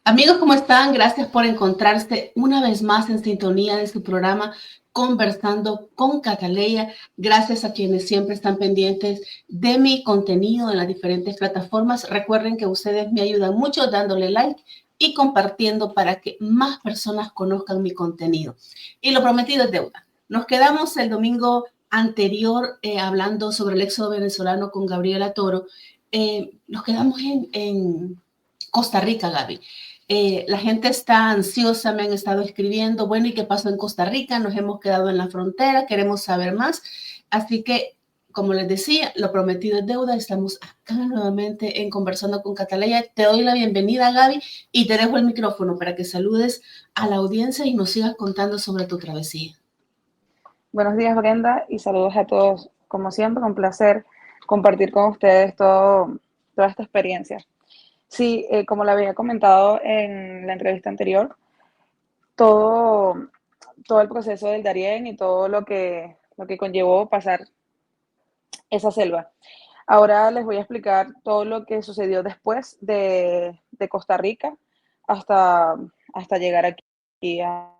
Amigos, ¿cómo están? Gracias por encontrarse una vez más en sintonía de su programa Conversando con Cataleya. Gracias a quienes siempre están pendientes de mi contenido en las diferentes plataformas. Recuerden que ustedes me ayudan mucho dándole like y compartiendo para que más personas conozcan mi contenido. Y lo prometido es deuda. Nos quedamos el domingo anterior hablando sobre el éxodo venezolano con Gabriela Toro. Nos quedamos en Costa Rica, Gaby. La gente está ansiosa, me han estado escribiendo, bueno, ¿y qué pasó en Costa Rica? Nos hemos quedado en la frontera, queremos saber más. Así que, como les decía, lo prometido es deuda. Estamos acá nuevamente en Conversando con Cataleya. Te doy la bienvenida, Gaby, y te dejo el micrófono para que saludes a la audiencia y nos sigas contando sobre tu travesía. Buenos días, Brenda, y saludos a todos. Como siempre, un placer compartir con ustedes toda esta experiencia. Sí, como le había comentado en la entrevista anterior, todo, todo el proceso del Darién y todo lo que conllevó pasar esa selva. Ahora les voy a explicar todo lo que sucedió después de Costa Rica hasta llegar aquí a...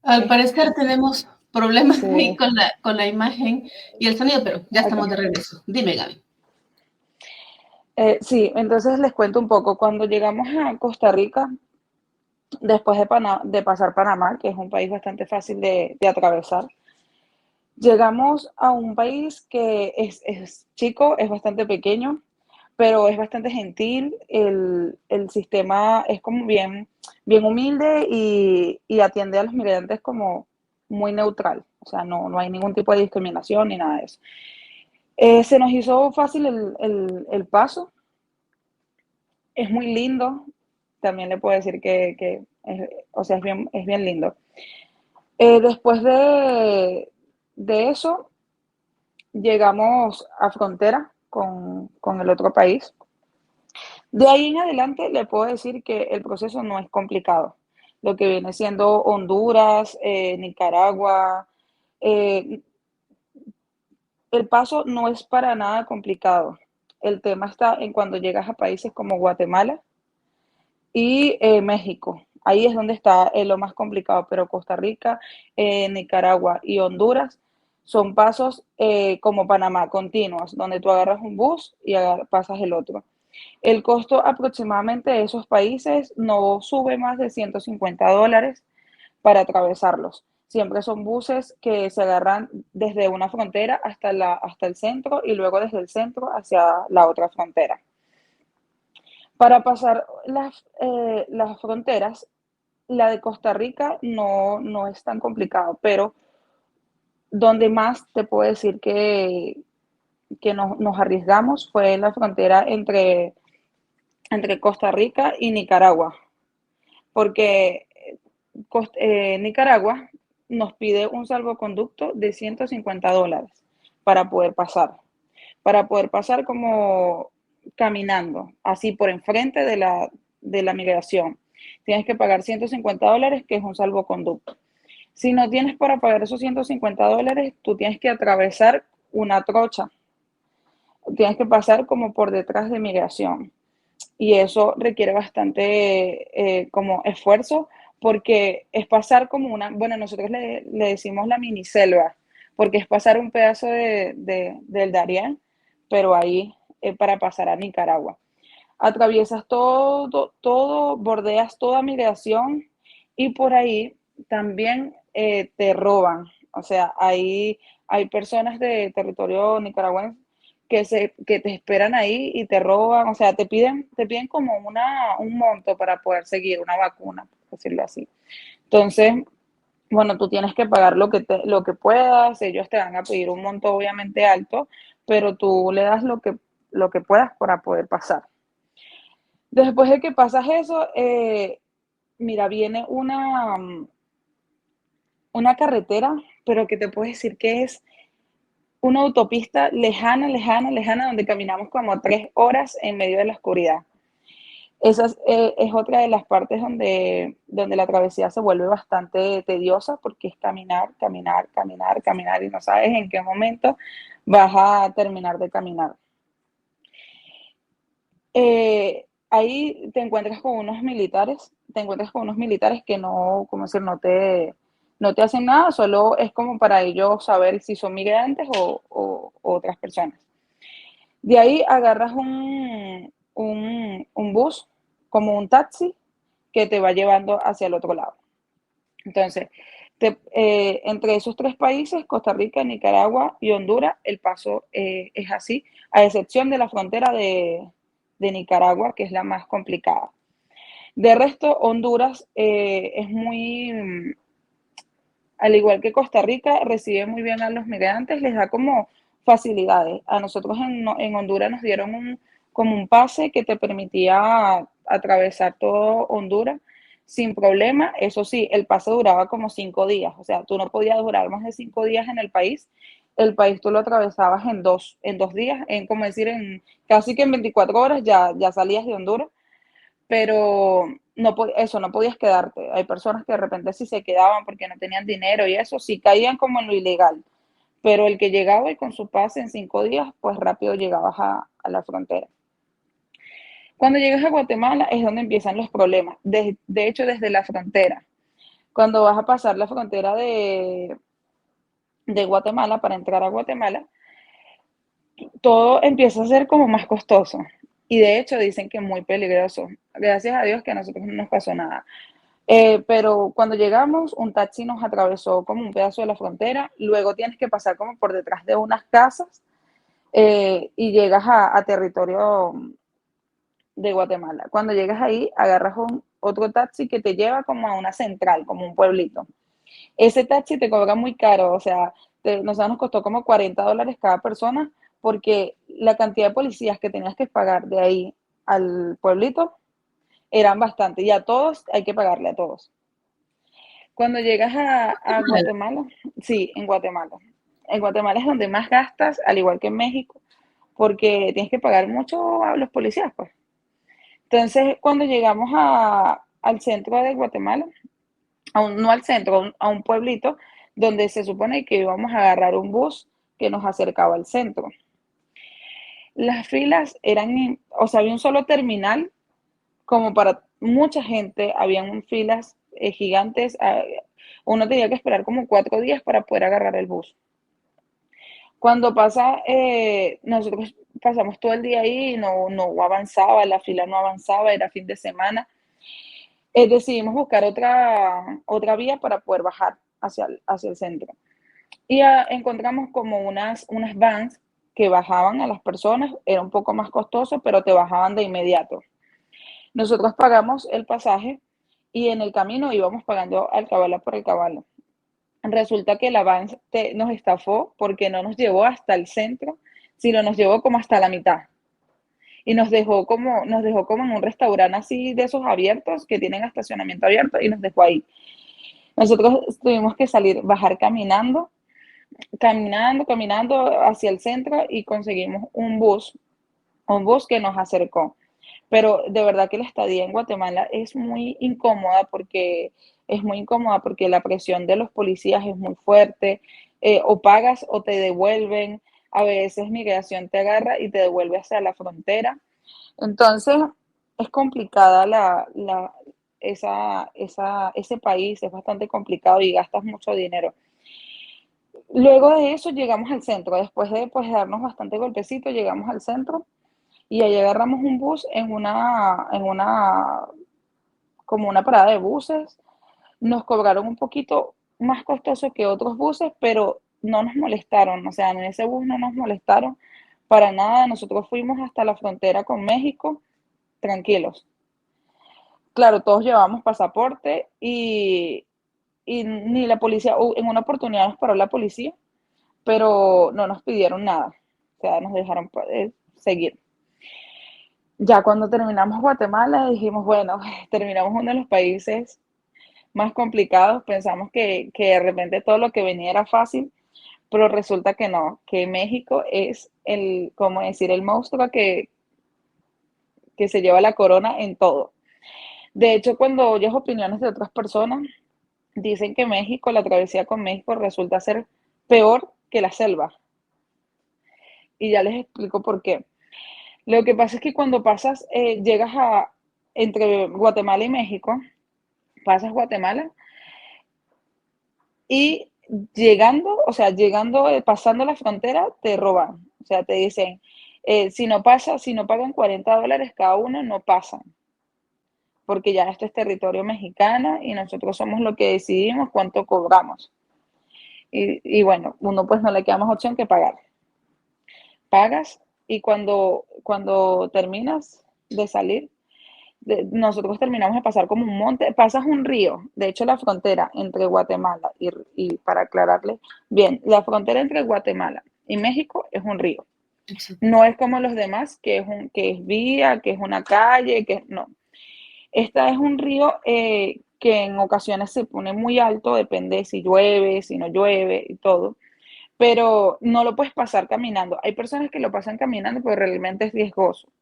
Al parecer tenemos problemas ahí Sí, con la imagen y el sonido, pero ya estamos de ok. regreso. Dime, Gaby. Sí, entonces les cuento un poco. Cuando llegamos a Costa Rica, después de pasar Panamá, que es un país bastante fácil de atravesar, llegamos a un país que es chico, es bastante pequeño, pero es bastante gentil. El sistema es como bien humilde y atiende a los migrantes como muy neutral. O sea, no hay ningún tipo de discriminación ni nada de eso. Se nos hizo fácil el paso. Es muy lindo. También le puedo decir que o sea, es bien lindo. Después de eso, llegamos a frontera con el otro país. De ahí en adelante le puedo decir que el proceso no es complicado. Lo que viene siendo Honduras, Nicaragua, eh, el paso no es para nada complicado. El tema está en cuando llegas a países como Guatemala y México. Ahí es donde está lo más complicado, pero Costa Rica, Nicaragua y Honduras son pasos como Panamá, continuos, donde tú agarras un bus y pasas el otro. El costo aproximadamente de esos países no sube más de $150 para atravesarlos. Siempre son buses que se agarran desde una frontera hasta el centro y luego desde el centro hacia la otra frontera. Para pasar las fronteras, la de Costa Rica no es tan complicado, pero donde más te puedo decir que nos arriesgamos fue en la frontera entre Costa Rica y Nicaragua, porque Nicaragua nos pide un salvoconducto de $150 para poder pasar como caminando, así por enfrente de la migración. Tienes que pagar $150, que es un salvoconducto. Si no tienes para pagar esos $150, tú tienes que atravesar una trocha, tienes que pasar como por detrás de migración. Y eso requiere bastante como esfuerzo porque es pasar como bueno, nosotros le decimos la miniselva, porque es pasar un pedazo del Darién, pero ahí para pasar a Nicaragua. Atraviesas todo, bordeas toda migración y por ahí también te roban. O sea, ahí hay personas de territorio nicaragüense que te esperan ahí y te roban, o sea, te piden como un monto para poder seguir una vacuna, por decirlo así. Entonces, bueno, tú tienes que pagar lo que puedas, ellos te van a pedir un monto obviamente alto, pero tú le das lo que puedas para poder pasar. Después de que pasas eso, mira, viene una carretera, pero que te puedo decir que es una autopista lejana, lejana, lejana, donde caminamos como 3 horas en medio de la oscuridad. Esa es otra de las partes donde la travesía se vuelve bastante tediosa porque es caminar, caminar, caminar, caminar y no sabes en qué momento vas a terminar de caminar. Ahí te encuentras con unos militares que no, como decir, no te hacen nada, solo es como para ellos saber si son migrantes o otras personas. De ahí agarras un bus, como un taxi, que te va llevando hacia el otro lado. Entonces, entre esos tres países, Costa Rica, Nicaragua y Honduras, el paso es así, a excepción de la frontera de Nicaragua, que es la más complicada. De resto, Honduras es muy, al igual que Costa Rica, recibe muy bien a los migrantes, les da como facilidades. A nosotros en Honduras nos dieron como un pase que te permitía atravesar todo Honduras sin problema. Eso sí, el pase duraba como 5 días, o sea, tú no podías durar más de 5 días en el país. El país tú lo atravesabas en dos días, en como decir, en casi que en 24 horas ya salías de Honduras, pero no, eso, no podías quedarte. Hay personas que de repente sí se quedaban porque no tenían dinero y eso, sí caían como en lo ilegal, pero el que llegaba y con su pase en 5 días, pues rápido llegabas a la frontera. Cuando llegas a Guatemala es donde empiezan los problemas, de hecho desde la frontera. Cuando vas a pasar la frontera de Guatemala para entrar a Guatemala, todo empieza a ser como más costoso. Y de hecho dicen que muy peligroso. Gracias a Dios que a nosotros no nos pasó nada. Pero cuando llegamos, un taxi nos atravesó como un pedazo de la frontera, luego tienes que pasar como por detrás de unas casas y llegas a territorio de Guatemala. Cuando llegas ahí, agarras otro taxi que te lleva como a una central, como un pueblito. Ese taxi te cobra muy caro, o sea, nos costó como $40 cada persona porque la cantidad de policías que tenías que pagar de ahí al pueblito eran bastante y a todos hay que pagarle a todos. Cuando llegas a Guatemala, sí, en Guatemala. En Guatemala es donde más gastas, al igual que en México, porque tienes que pagar mucho a los policías, pues. Entonces, cuando llegamos al centro de Guatemala, no al centro, a un pueblito, donde se supone que íbamos a agarrar un bus que nos acercaba al centro. Las filas eran, o sea, había un solo terminal, como para mucha gente, habían filas gigantes, uno tenía que esperar como 4 días para poder agarrar el bus. Cuando nosotros pasamos todo el día ahí y no avanzaba, la fila no avanzaba, era fin de semana. Decidimos buscar otra vía para poder bajar hacia el centro. Y encontramos como unas vans que bajaban a las personas, era un poco más costoso, pero te bajaban de inmediato. Nosotros pagamos el pasaje y en el camino íbamos pagando al cabala por el cabalo. Resulta que la van nos estafó porque no nos llevó hasta el centro, sino nos llevó como hasta la mitad. Y nos dejó como en un restaurante así de esos abiertos que tienen estacionamiento abierto y nos dejó ahí. Nosotros tuvimos que bajar caminando, caminando, caminando hacia el centro y conseguimos un bus que nos acercó. Pero de verdad que la estadía en Guatemala es muy incómoda porque la presión de los policías es muy fuerte, o pagas o te devuelven, a veces migración te agarra y te devuelve hacia la frontera. Entonces, es complicada ese país, es bastante complicado y gastas mucho dinero. Luego de eso llegamos al centro, después de pues, darnos bastante golpecito, llegamos al centro y ahí agarramos un bus como una parada de buses. Nos cobraron un poquito más costoso que otros buses, pero no nos molestaron, o sea, en ese bus no nos molestaron para nada. Nosotros fuimos hasta la frontera con México, tranquilos. Claro, todos llevábamos pasaporte y ni la policía, en una oportunidad nos paró la policía, pero no nos pidieron nada, o sea, nos dejaron seguir. Ya cuando terminamos Guatemala dijimos, bueno, terminamos uno de los países más complicados, pensamos que de repente todo lo que venía era fácil, pero resulta que no, que México es como decir, el monstruo que que se lleva la corona en todo. De hecho, cuando oyes opiniones de otras personas, dicen que México, la travesía con México resulta ser peor que la selva. Y ya les explico por qué. Lo que pasa es que cuando pasas, llegas a entre Guatemala y México, pasas Guatemala y llegando, o sea, llegando, pasando la frontera, te roban. O sea, te dicen, si no pasa, si no pagan $40 cada uno, no pasan. Porque ya esto es territorio mexicano y nosotros somos los que decidimos cuánto cobramos. Y bueno, uno pues no le queda más opción que pagar. Pagas y cuando terminas de salir, nosotros terminamos de pasar como un monte, pasas un río, de hecho la frontera entre Guatemala y para aclararle bien, la frontera entre Guatemala y México es un río. No es como los demás, que es vía, que es una calle, que no. Esta es un río que en ocasiones se pone muy alto, depende si llueve, si no llueve y todo, pero no lo puedes pasar caminando. Hay personas que lo pasan caminando, pero realmente es riesgoso.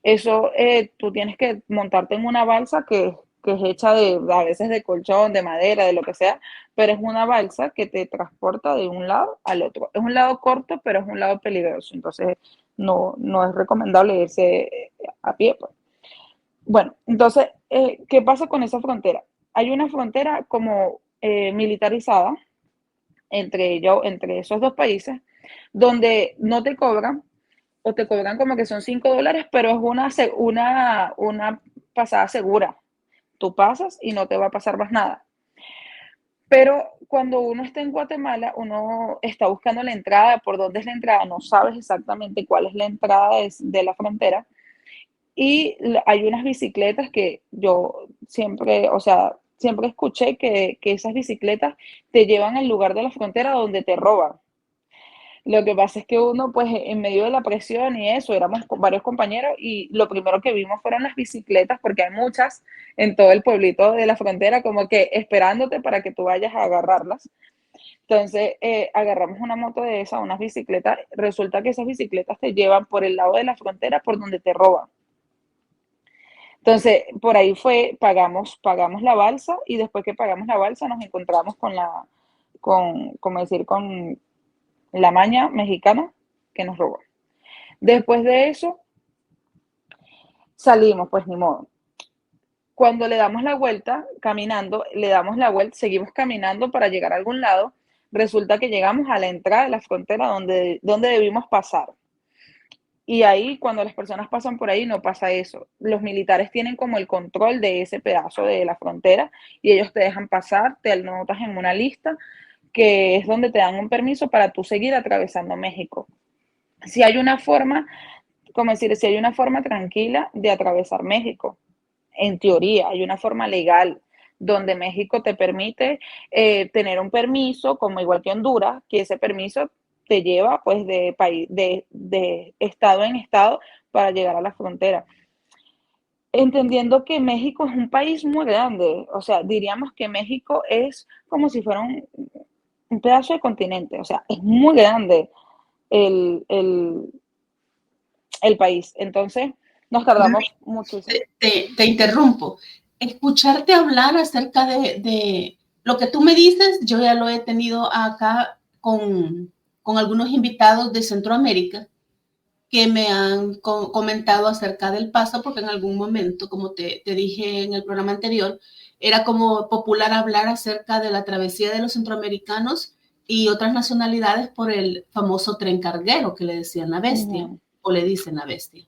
Eso, tú tienes que montarte en una balsa que es hecha a veces de colchón, de madera, de lo que sea, pero es una balsa que te transporta de un lado al otro. Es un lado corto, pero es un lado peligroso, entonces no es recomendable irse a pie, pues. Bueno, entonces, ¿qué pasa con esa frontera? Hay una frontera como militarizada entre esos dos países, donde no te cobran o te cobran como que son $5, pero es una pasada segura. Tú pasas y no te va a pasar más nada. Pero cuando uno está en Guatemala, uno está buscando la entrada, por dónde es la entrada, no sabes exactamente cuál es la entrada de la frontera. Y hay unas bicicletas que yo siempre, o sea, siempre escuché que esas bicicletas te llevan al lugar de la frontera donde te roban. Lo que pasa es que uno, pues, en medio de la presión y eso, éramos varios compañeros y lo primero que vimos fueron las bicicletas, porque hay muchas en todo el pueblito de la frontera, como que esperándote para que tú vayas a agarrarlas. Entonces, agarramos una moto de esa, unas bicicletas. Resulta que esas bicicletas te llevan por el lado de la frontera por donde te roban. Entonces, por ahí pagamos la balsa y después que pagamos la balsa nos encontramos como decir, con la maña mexicana que nos robó. Después de eso, salimos, pues ni modo. Cuando le damos la vuelta, caminando, le damos la vuelta, seguimos caminando para llegar a algún lado, resulta que llegamos a la entrada de la frontera donde debimos pasar. Y ahí, cuando las personas pasan por ahí, no pasa eso. Los militares tienen como el control de ese pedazo de la frontera y ellos te dejan pasar, te anotas en una lista que es donde te dan un permiso para tú seguir atravesando México. Si hay una forma, como decir, si hay una forma tranquila de atravesar México, en teoría, hay una forma legal donde México te permite tener un permiso, como igual que Honduras, que ese permiso te lleva pues de estado en estado para llegar a la frontera. Entendiendo que México es un país muy grande, o sea, diríamos que México es como si fuera un pedazo de continente, o sea, es muy grande el, el, el país. Entonces, nos tardamos muchísimo. Te interrumpo. Escucharte hablar acerca de lo que tú me dices, yo ya lo he tenido acá con algunos invitados de Centroamérica que me han comentado acerca del paso, porque en algún momento, como te dije en el programa anterior, era como popular hablar acerca de la travesía de los centroamericanos y otras nacionalidades por el famoso tren carguero que le decían la bestia, o le dicen la bestia.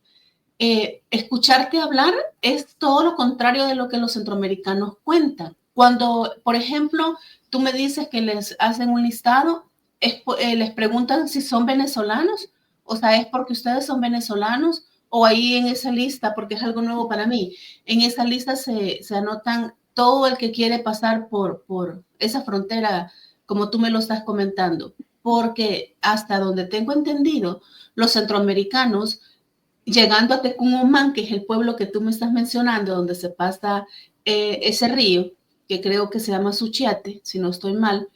Escucharte hablar es todo lo contrario de lo que los centroamericanos cuentan. Cuando, por ejemplo, tú me dices que les hacen un listado, les preguntan si son venezolanos, o sea, es porque ustedes son venezolanos, o ahí en esa lista, porque es algo nuevo para mí, en esa lista se anotan todo el que quiere pasar por esa frontera, como tú me lo estás comentando, porque hasta donde tengo entendido, los centroamericanos llegando a Tecumumán, que es el pueblo que tú me estás mencionando, donde se pasa ese río, que creo que se llama Suchiate, si no estoy mal,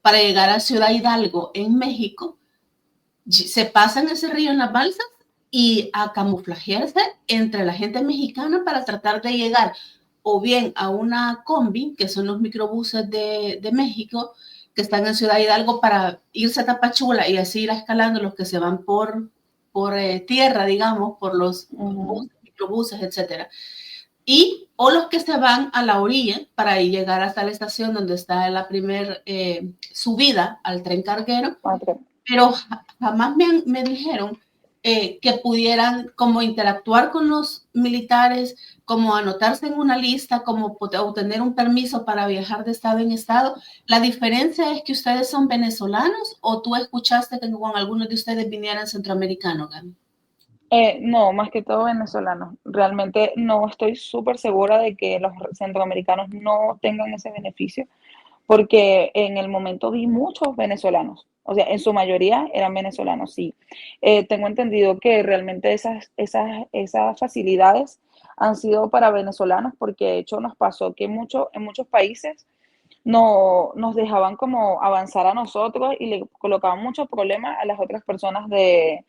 para llegar a Ciudad Hidalgo, en México, se pasan ese río en las balsas y a camuflajearse entre la gente mexicana para tratar de llegar o bien a una combi, que son los microbuses de México, que están en Ciudad Hidalgo, para irse a Tapachula y así ir escalando los que se van por tierra, digamos, por los buses, microbuses, etcétera. Y o los que se van a la orilla para llegar hasta la estación donde está la primera subida al tren carguero, pero jamás me dijeron que pudieran como interactuar con los militares, como anotarse en una lista, como obtener un permiso para viajar de estado en estado. La diferencia es que ustedes son venezolanos, o tú escuchaste que con algunos de ustedes vinieran centroamericanos, Gaby. No, más que todo venezolanos. Realmente no estoy súper segura de que los centroamericanos no tengan ese beneficio, porque en el momento vi muchos venezolanos, o sea, en su mayoría eran venezolanos, sí. Tengo entendido que realmente esas facilidades han sido para venezolanos, porque de hecho nos pasó que en muchos países no nos dejaban como avanzar a nosotros y le colocaban muchos problemas a las otras personas de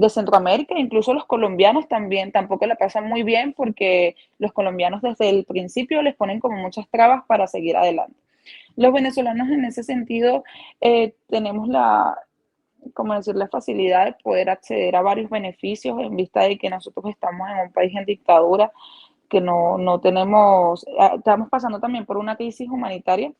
Centroamérica, incluso los colombianos también tampoco la pasan muy bien, porque los colombianos desde el principio les ponen como muchas trabas para seguir adelante. Los venezolanos en ese sentido tenemos como decir, la facilidad de poder acceder a varios beneficios en vista de que nosotros estamos en un país en dictadura, que no tenemos, estamos pasando también por una crisis humanitaria,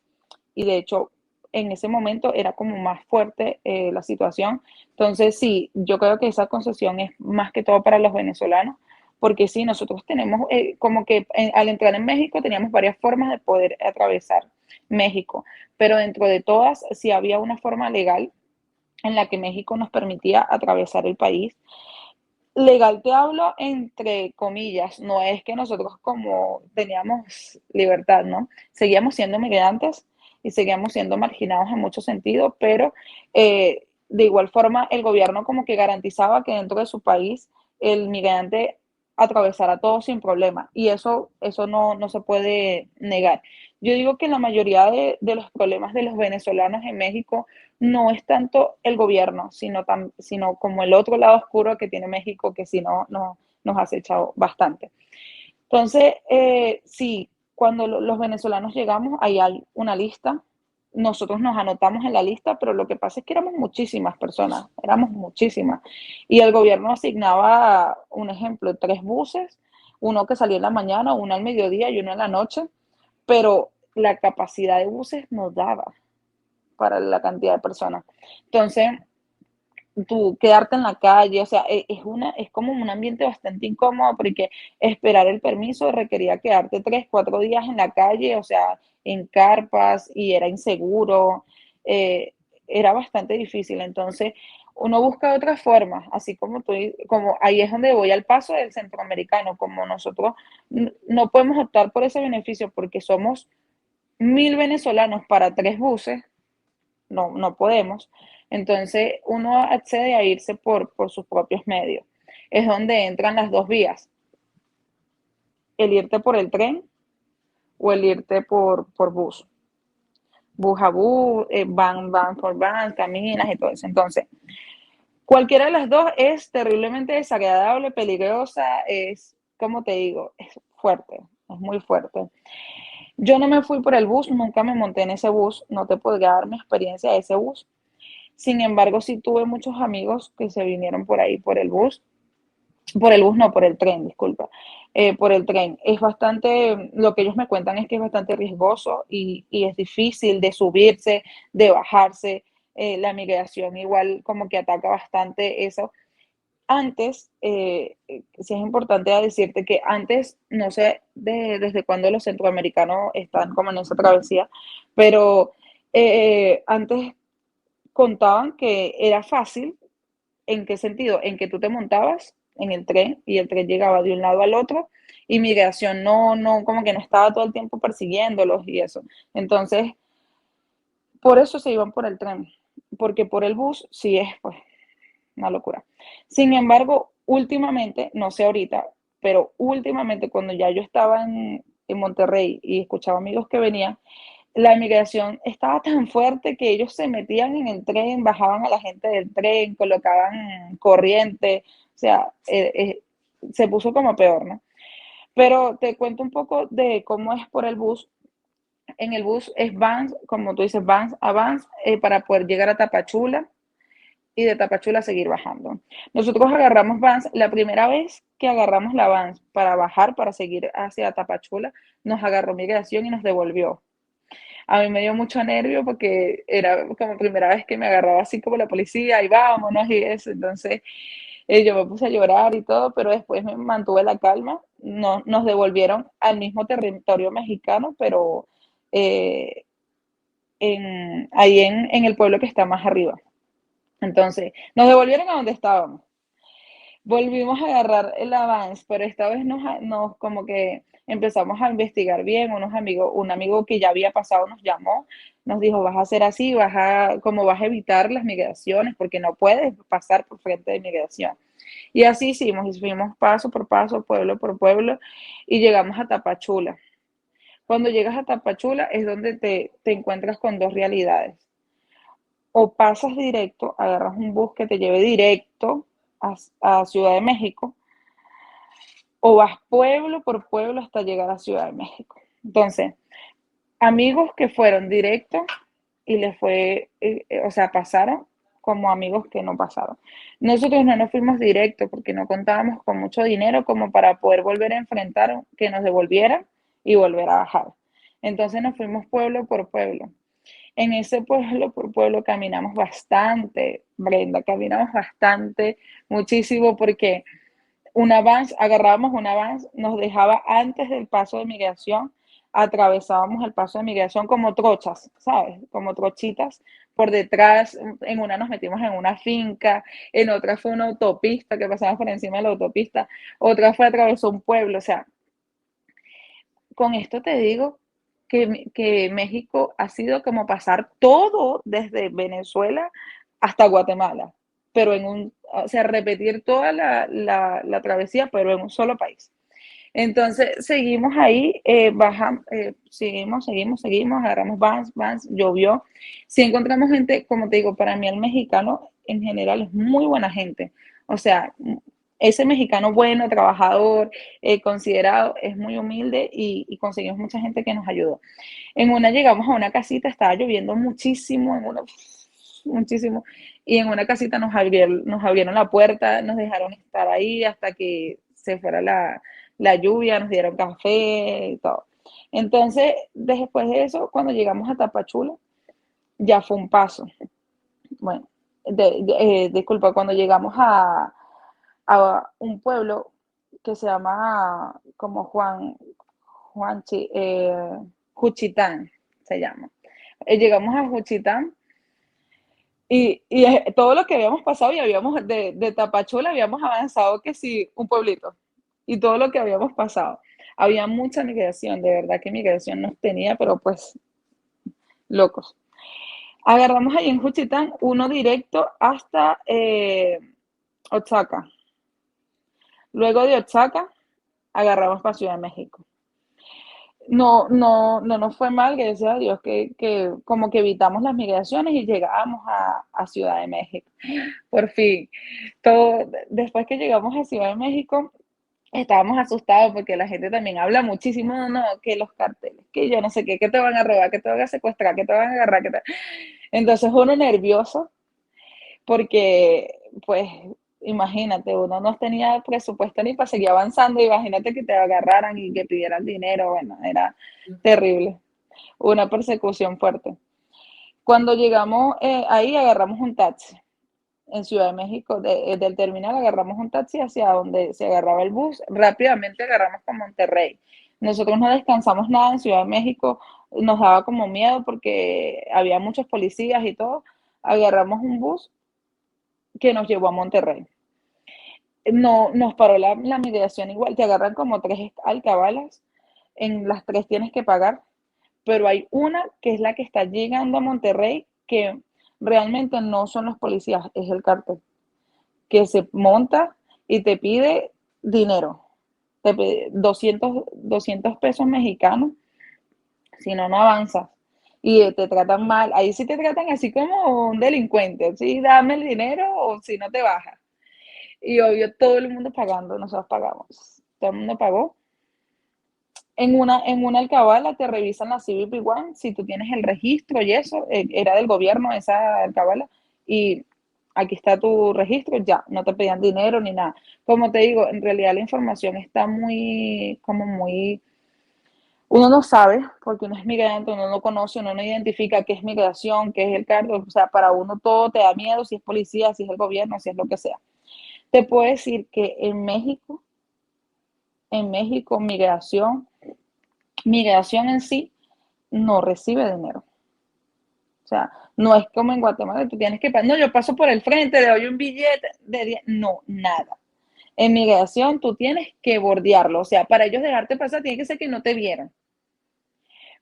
y de hecho en ese momento era como más fuerte la situación. Entonces sí, yo creo que esa concesión es más que todo para los venezolanos, porque sí, nosotros tenemos como que al entrar en México teníamos varias formas de poder atravesar México, pero dentro de todas sí había una forma legal en la que México nos permitía atravesar el país. Legal te hablo entre comillas, no es que nosotros como teníamos libertad, ¿no? Seguíamos siendo migrantes y seguíamos siendo marginados en muchos sentidos, pero de igual forma el gobierno como que garantizaba que dentro de su país el migrante atravesara todo sin problema, y eso no se puede negar. Yo digo que la mayoría de los problemas de los venezolanos en México no es tanto el gobierno, sino como el otro lado oscuro que tiene México, que si no nos ha echado bastante. Entonces, sí, cuando los venezolanos llegamos, ahí hay una lista. Nosotros nos anotamos en la lista, pero lo que pasa es que éramos muchísimas personas, éramos muchísimas. Y el gobierno asignaba, un ejemplo, 3 buses, uno que salía en la mañana, uno al mediodía y uno en la noche, pero la capacidad de buses nos daba para la cantidad de personas. Entonces, tú quedarte en la calle, o sea, es como un ambiente bastante incómodo, porque esperar el permiso requería quedarte 3, 4 días en la calle, o sea, en carpas, y era inseguro, eh, era bastante difícil. Entonces, uno busca otras formas, así como ahí es donde voy al paso del centroamericano, como nosotros no podemos optar por ese beneficio porque somos 1000 venezolanos para 3 buses, no podemos. Entonces uno accede a irse por sus propios medios. Es donde entran las dos vías, el irte por el tren o el irte por bus. Bus a bus, van por van, caminas y todo eso. Entonces, cualquiera de las dos es terriblemente desagradable, peligrosa, es, como te digo, es fuerte, es muy fuerte. Yo no me fui por el bus, nunca me monté en ese bus, no te podría dar mi experiencia de ese bus. Sin embargo, sí tuve muchos amigos que se vinieron por ahí por el bus no, por el tren, disculpa, por el tren. Es bastante, lo que ellos me cuentan es que es bastante riesgoso y es difícil de subirse, de bajarse. La migración igual como que ataca bastante eso. Antes, sí es importante decirte que antes, no sé desde cuándo los centroamericanos están como en esa travesía, pero antes contaban que era fácil. ¿En qué sentido? En que tú te montabas en el tren y el tren llegaba de un lado al otro, y migración como que no estaba todo el tiempo persiguiéndolos y eso. Entonces, por eso se iban por el tren, porque por el bus sí es pues una locura. Sin embargo, últimamente, no sé ahorita, pero últimamente cuando ya yo estaba en Monterrey y escuchaba amigos que venían, la migración estaba tan fuerte que ellos se metían en el tren, bajaban a la gente del tren, colocaban corriente, o sea, se puso como peor, ¿no? Pero te cuento un poco de cómo es por el bus. En el bus es Vans, como tú dices, Vans a Vans, para poder llegar a Tapachula y de Tapachula seguir bajando. Nosotros agarramos Vans, la primera vez que agarramos la Vans para bajar, para seguir hacia Tapachula, nos agarró migración y nos devolvió. A mí me dio mucho nervio porque era como primera vez que me agarraba así como la policía y vámonos y eso. Entonces yo me puse a llorar y todo, pero después me mantuve la calma. Nos devolvieron al mismo territorio mexicano, pero eh, ahí en el pueblo que está más arriba. Entonces, nos devolvieron a donde estábamos. Volvimos a agarrar el avance, pero esta vez nos como que empezamos a investigar bien, un amigo que ya había pasado nos llamó, nos dijo, vas a hacer así, como vas a evitar las migraciones, porque no puedes pasar por frente de migración. Y así hicimos, y fuimos paso por paso, pueblo por pueblo, y llegamos a Tapachula. Cuando llegas a Tapachula es donde te encuentras con dos realidades. O pasas directo, agarras un bus que te lleve directo a Ciudad de México, o vas pueblo por pueblo hasta llegar a Ciudad de México. Entonces, amigos que fueron directos y les fue, o sea, pasaron como amigos que no pasaron. Nosotros no nos fuimos directos porque no contábamos con mucho dinero como para poder volver a enfrentar, que nos devolvieran y volver a bajar. Entonces nos fuimos pueblo por pueblo. En ese pueblo por pueblo caminamos bastante, Brenda, caminamos bastante, muchísimo, porque agarrábamos un avance, nos dejaba antes del paso de migración, atravesábamos el paso de migración como trochas, ¿sabes? Como trochitas por detrás. En una nos metimos en una finca, en otra fue una autopista que pasamos por encima de la autopista, otra fue atravesó un pueblo. O sea, con esto te digo que México ha sido como pasar todo desde Venezuela hasta Guatemala, pero o sea, repetir toda la travesía, pero en un solo país. Entonces, seguimos ahí, bajamos, seguimos, agarramos Vans, llovió. Sí encontramos gente, como te digo, para mí el mexicano en general es muy buena gente. O sea, ese mexicano bueno, trabajador, considerado, es muy humilde y conseguimos mucha gente que nos ayudó. En una llegamos a una casita, estaba lloviendo muchísimo, muchísimo, y en una casita nos abrieron la puerta, nos dejaron estar ahí hasta que se fuera la lluvia, nos dieron café y todo. Entonces, después de eso, cuando llegamos a Tapachula, ya fue un paso. Bueno, disculpa, cuando llegamos a un pueblo que se llama como Juchitán, se llama. Llegamos a Juchitán y todo lo que habíamos pasado y habíamos de Tapachula habíamos avanzado que sí, un pueblito. Y todo lo que habíamos pasado. Había mucha migración, de verdad que migración nos tenía, pero pues locos. Agarramos ahí en Juchitán uno directo hasta Oaxaca. Luego de Oaxaca, agarramos para Ciudad de México. No nos fue mal, gracias a Dios, que como que evitamos las migraciones y llegábamos a Ciudad de México. Por fin, después que llegamos a Ciudad de México, estábamos asustados porque la gente también habla muchísimo, no, que los carteles, que yo no sé qué, que te van a robar, que te van a secuestrar, que te van a agarrar, Entonces uno nervioso porque, pues, imagínate, uno no tenía presupuesto ni para seguir avanzando, imagínate que te agarraran y que pidieran dinero, bueno, era terrible, una persecución fuerte. Cuando llegamos ahí agarramos un taxi en Ciudad de México, del terminal agarramos un taxi hacia donde se agarraba el bus, rápidamente agarramos para Monterrey. Nosotros no descansamos nada en Ciudad de México, nos daba como miedo porque había muchos policías y todo. Agarramos un bus que nos llevó a Monterrey. No, nos paró la migración igual, te agarran como 3 alcabalas, en las 3 tienes que pagar, pero hay una que es la que está llegando a Monterrey que realmente no son los policías, es el cartel, que se monta y te pide dinero, te pide 200 pesos mexicanos, si no, no avanzas. y te tratan mal, ahí sí te tratan así como un delincuente, sí, dame el dinero o si no te bajas. Y obvio, todo el mundo pagando, nosotros pagamos, todo el mundo pagó. En una alcabala te revisan la CBP One, si tú tienes el registro y eso, era del gobierno esa alcabala, y aquí está tu registro, ya, no te pedían dinero ni nada. Como te digo, en realidad la información está muy, como muy, uno no sabe, porque uno es migrante, uno no conoce, uno no identifica qué es migración, qué es el cargo, o sea, para uno todo te da miedo, si es policía, si es el gobierno, si es lo que sea. Te puedo decir que en México, migración en sí no recibe dinero. O sea, no es como en Guatemala, tú tienes que pagar, no, yo paso por el frente, le doy un billete de 10, no, nada. En migración tú tienes que bordearlo, o sea, para ellos dejarte pasar tiene que ser que no te vieran.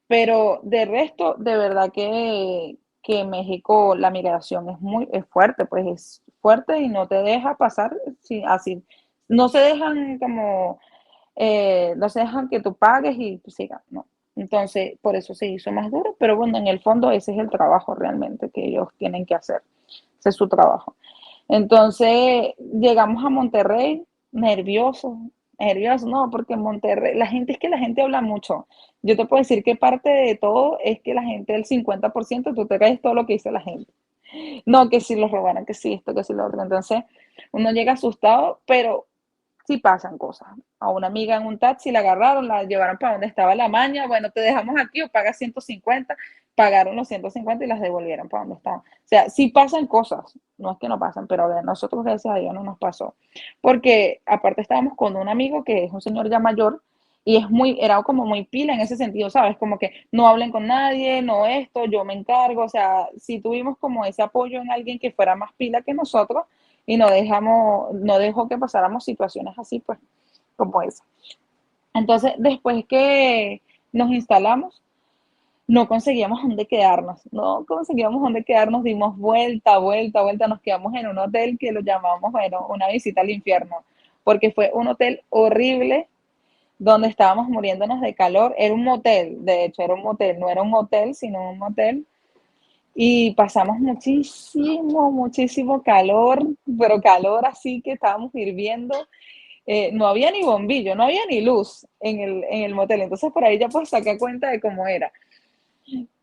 Pero de resto, de verdad que en México la migración es fuerte, pues es fuerte y no te deja pasar así. No se dejan como no se dejan que tú pagues y tú sigas, no. Entonces, por eso se hizo más duro, pero bueno, en el fondo ese es el trabajo realmente que ellos tienen que hacer, ese es su trabajo. Entonces, llegamos a Monterrey, nerviosos, nerviosos, no, porque en Monterrey, la gente habla mucho. Yo te puedo decir que parte de todo es que la gente, el 50%, tú te crees todo lo que dice la gente. No, que si los robaron, que si esto, que si lo otro. Entonces, uno llega asustado, pero sí pasan cosas. A una amiga en un taxi la agarraron, la llevaron para donde estaba la maña, bueno, te dejamos aquí o pagas 150, pagaron los 150 y las devolvieron para donde estaban. O sea, sí pasan cosas, no es que no pasan, pero a nosotros gracias a Dios no nos pasó. Porque aparte estábamos con un amigo que es un señor ya mayor y era como muy pila en ese sentido, ¿sabes? Como que no hablen con nadie, no esto, yo me encargo, o sea, sí tuvimos como ese apoyo en alguien que fuera más pila que nosotros y no dejó que pasáramos situaciones así, pues, como esa. Entonces, después que nos instalamos, no conseguíamos dónde quedarnos, no conseguíamos dónde quedarnos, dimos vuelta, vuelta, vuelta, nos quedamos en un hotel que lo llamamos, bueno, una visita al infierno, porque fue un hotel horrible donde estábamos muriéndonos de calor, era un motel, de hecho era un motel, no era un hotel, sino un motel, y pasamos muchísimo, muchísimo calor, pero calor así que estábamos hirviendo. No había ni bombillo, no había ni luz en el motel. Entonces por ahí ya pues saqué cuenta de cómo era.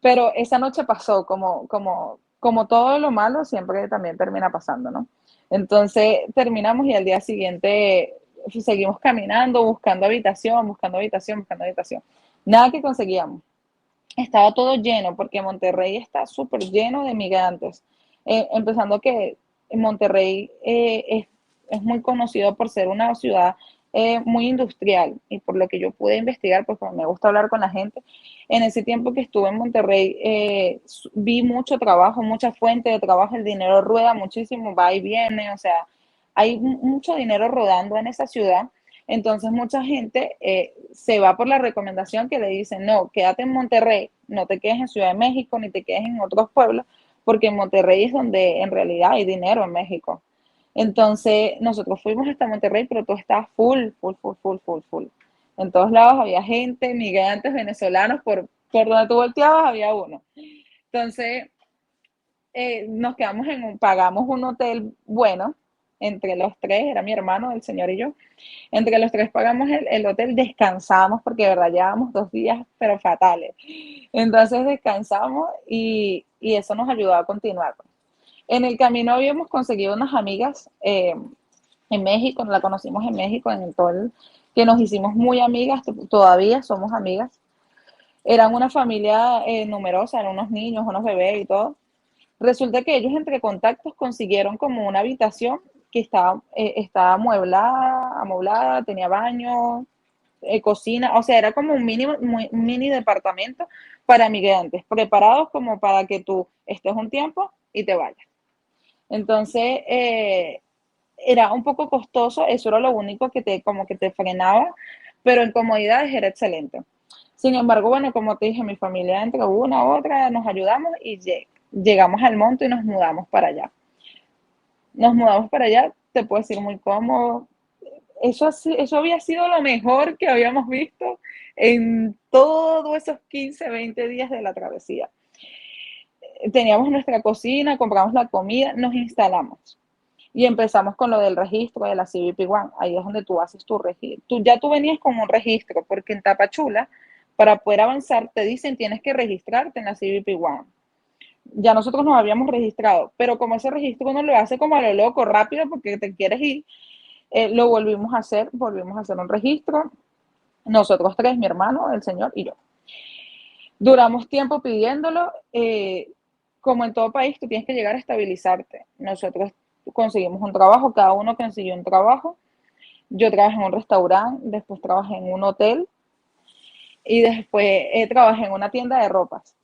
Pero esa noche pasó, como todo lo malo siempre también termina pasando, ¿no? Entonces terminamos y al día siguiente seguimos caminando, buscando habitación, buscando habitación, buscando habitación. Nada que conseguíamos. Estaba todo lleno, porque Monterrey está súper lleno de migrantes. Empezando que Monterrey es muy conocido por ser una ciudad muy industrial y por lo que yo pude investigar, pues como me gusta hablar con la gente, en ese tiempo que estuve en Monterrey vi mucho trabajo, mucha fuente de trabajo, el dinero rueda muchísimo, va y viene, o sea, hay mucho dinero rodando en esa ciudad. Entonces mucha gente se va por la recomendación que le dicen, no, quédate en Monterrey, no te quedes en Ciudad de México ni te quedes en otros pueblos, porque en Monterrey es donde en realidad hay dinero en México. Entonces nosotros fuimos hasta Monterrey, pero todo estaba full, full, full, full, full, full. En todos lados había gente, migrantes venezolanos, por donde tú volteabas había uno. Entonces nos quedamos pagamos un hotel bueno, entre los tres, era mi hermano, el señor y yo. Entre los tres pagamos el hotel, descansamos porque de verdad llevábamos 2 días, pero fatales. Entonces descansamos y eso nos ayudó a continuar. En el camino habíamos conseguido unas amigas en México, la conocimos en México, que nos hicimos muy amigas, todavía somos amigas. Eran una familia numerosa, eran unos niños, unos bebés y todo. Resulta que ellos entre contactos consiguieron como una habitación que estaba amoblada, tenía baño, cocina, o sea, era como un mini departamento para migrantes, preparados como para que tú estés un tiempo y te vayas. Entonces, era un poco costoso, eso era lo único como que te frenaba, pero en comodidades era excelente. Sin embargo, bueno, como te dije, mi familia entre una u otra nos ayudamos y llegamos al monte y nos mudamos para allá. Nos mudamos para allá, te puedo decir, muy cómodo. Eso había sido lo mejor que habíamos visto en todos esos 15, 20 días de la travesía. teníamos nuestra cocina, compramos la comida, nos instalamos. Y empezamos con lo del registro de la CBP One. Ahí es donde tú haces tu registro. Tú venías con un registro, porque en Tapachula, para poder avanzar, te dicen tienes que registrarte en la CBP One. Ya nosotros nos habíamos registrado, pero como ese registro uno lo hace como a lo loco, rápido, porque te quieres ir, lo volvimos a hacer un registro, nosotros tres, mi hermano, el señor y yo. Duramos tiempo pidiéndolo, como en todo país, tú tienes que llegar a estabilizarte. Nosotros conseguimos un trabajo, cada uno consiguió un trabajo. Yo trabajé en un restaurante, después trabajé en un hotel y después trabajé en una tienda de ropas.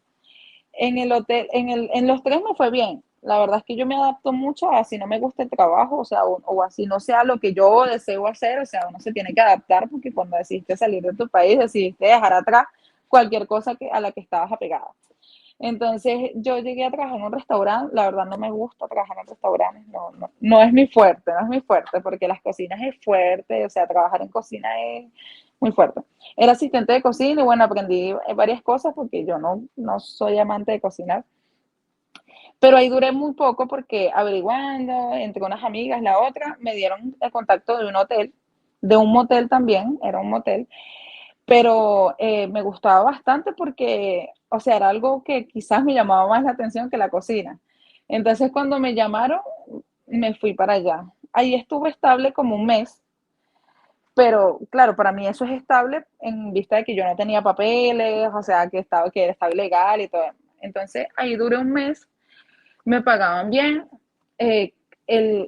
En el hotel, en los tres me fue bien. La verdad es que yo me adapto mucho a si no me gusta el trabajo, o sea, o así no sea lo que yo deseo hacer, o sea, uno se tiene que adaptar porque cuando decidiste salir de tu país, decidiste dejar atrás cualquier cosa a la que estabas apegada. Entonces yo llegué a trabajar en un restaurante, la verdad no me gusta trabajar en restaurantes, no es mi fuerte, no es mi fuerte, porque las cocinas es fuerte, o sea, trabajar en cocina es muy fuerte. Era asistente de cocina y bueno, aprendí varias cosas porque yo no soy amante de cocinar. Pero ahí duré muy poco porque averiguando, entre unas amigas, la otra, me dieron el contacto de un hotel, de un motel también, era un motel, pero me gustaba bastante porque, o sea, era algo que quizás me llamaba más la atención que la cocina. Entonces, cuando me llamaron, me fui para allá. Ahí estuve estable como un mes, pero claro, para mí eso es estable en vista de que yo no tenía papeles, o sea, que estaba ilegal y todo. Entonces, ahí duré un mes, me pagaban bien. eh,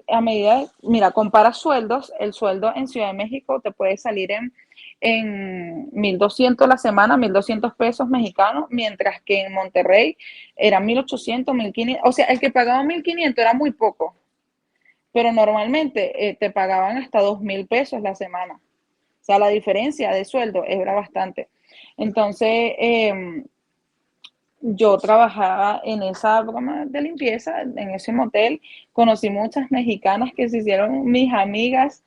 a medida, mira, compara sueldos, el sueldo en Ciudad de México te puede salir en 1,200 la semana, 1,200 pesos mexicanos, mientras que en Monterrey eran 1,800, 1,500, o sea, el que pagaba 1,500 era muy poco, pero normalmente te pagaban hasta 2,000 pesos la semana. O sea, la diferencia de sueldo era bastante. Entonces, yo trabajaba en esa broma de limpieza, en ese motel, conocí muchas mexicanas que se hicieron mis amigas,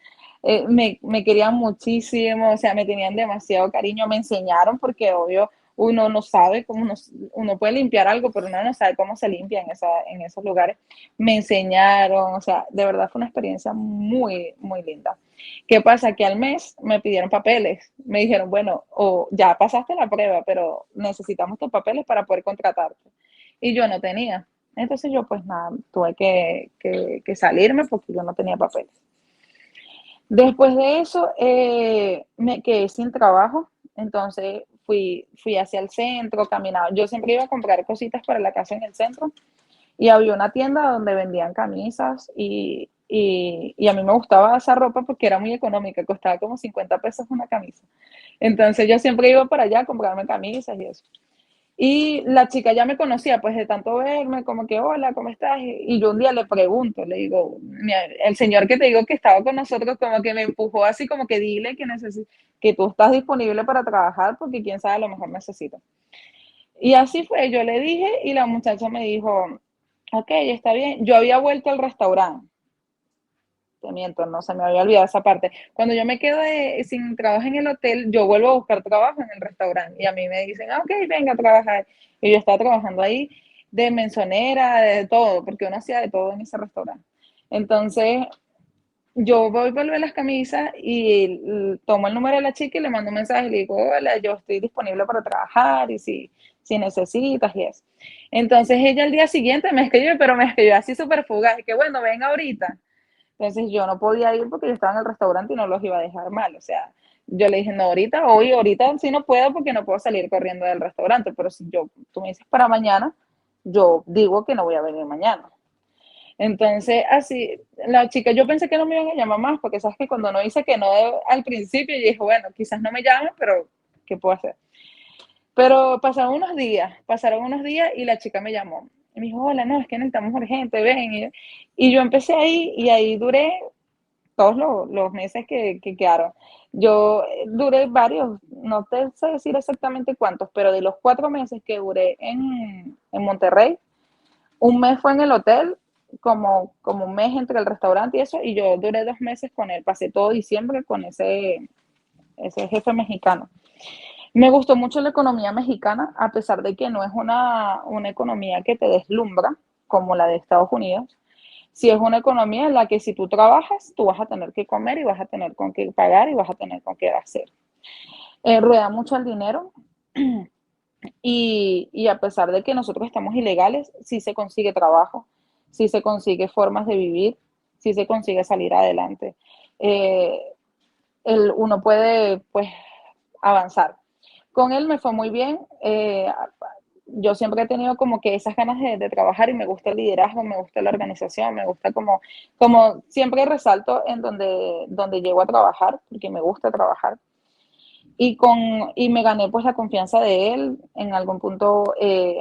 me querían muchísimo, o sea, me tenían demasiado cariño, me enseñaron porque obvio uno no sabe uno puede limpiar algo, pero uno no sabe cómo se limpia en esos lugares. Me enseñaron, o sea, de verdad fue una experiencia muy, muy linda. ¿Qué pasa? Que al mes me pidieron papeles. Me dijeron, bueno, o ya pasaste la prueba, pero necesitamos tus papeles para poder contratarte. Y yo no tenía. Entonces yo pues nada, tuve que salirme porque yo no tenía papeles. Después de eso me quedé sin trabajo, entonces fui hacia el centro, caminaba. Yo siempre iba a comprar cositas para la casa en el centro y había una tienda donde vendían camisas y a mí me gustaba esa ropa porque era muy económica, costaba como 50 pesos una camisa. Entonces yo siempre iba para allá a comprarme camisas y eso. Y la chica ya me conocía, pues de tanto verme, como que, hola, ¿cómo estás? Y yo un día le pregunto, le digo, el señor que te digo que estaba con nosotros, como que me empujó así, como que dile que tú estás disponible para trabajar, porque quién sabe, a lo mejor necesito. Y así fue, yo le dije y la muchacha me dijo, ok, está bien. Yo había vuelto al restaurante. Te miento, no se me había olvidado esa parte. Cuando yo me quedo sin trabajo en el hotel, yo vuelvo a buscar trabajo en el restaurante y a mí me dicen, ok, venga a trabajar. Y yo estaba trabajando ahí de mensonera, de todo, porque uno hacía de todo en ese restaurante. Entonces, yo voy a volver las camisas y tomo el número de la chica y le mando un mensaje y le digo, hola, yo estoy disponible para trabajar y si necesitas y eso. Entonces ella al día siguiente me escribió, pero me escribió así súper fugaz, que bueno, ven ahorita. Entonces yo no podía ir porque yo estaba en el restaurante y no los iba a dejar mal. O sea, yo le dije, no, ahorita sí no puedo porque no puedo salir corriendo del restaurante, pero si tú me dices para mañana, yo digo que no voy a venir mañana. Entonces, así, la chica, yo pensé que no me iban a llamar más, porque sabes que cuando no hice que no al principio, yo dije, bueno, quizás no me llamen, pero ¿qué puedo hacer? Pero pasaron unos días y la chica me llamó. Y me dijo, hola, no, es que necesitamos urgente, ven. Y yo empecé ahí y ahí duré todos los meses que quedaron. Yo duré varios, no te sé decir exactamente cuántos, pero de los 4 meses que duré en Monterrey, un mes fue en el hotel, como un mes entre el restaurante y eso, y yo duré 2 meses con él, pasé todo diciembre con ese jefe mexicano. Me gustó mucho la economía mexicana, a pesar de que no es una economía que te deslumbra como la de Estados Unidos. Sí es una economía en la que si tú trabajas, tú vas a tener que comer y vas a tener con qué pagar y vas a tener con qué hacer. Rueda mucho el dinero y a pesar de que nosotros estamos ilegales, sí se consigue trabajo, sí se consigue formas de vivir, sí se consigue salir adelante. Eh, uno puede pues avanzar. Con él me fue muy bien. Yo siempre he tenido como que esas ganas de trabajar y me gusta el liderazgo, me gusta la organización, me gusta como siempre resalto en donde llego a trabajar, porque me gusta trabajar. Y me gané pues la confianza de él. En algún punto,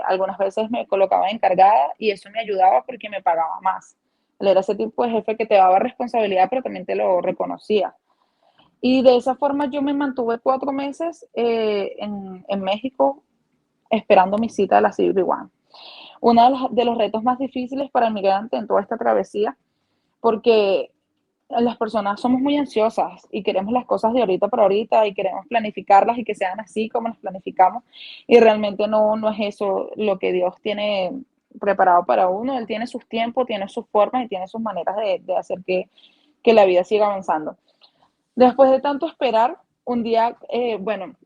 algunas veces me colocaba encargada y eso me ayudaba porque me pagaba más. Él era ese tipo de jefe que te daba responsabilidad, pero también te lo reconocía. Y de esa forma yo me mantuve 4 meses en México esperando mi cita de la CBP-1. Uno de los retos más difíciles para el migrante en toda esta travesía, porque las personas somos muy ansiosas y queremos las cosas de ahorita para ahorita y queremos planificarlas y que sean así como las planificamos y realmente no es eso lo que Dios tiene preparado para uno. Él tiene sus tiempos, tiene sus formas y tiene sus maneras de hacer que la vida siga avanzando. Después de tanto esperar, un día, bueno,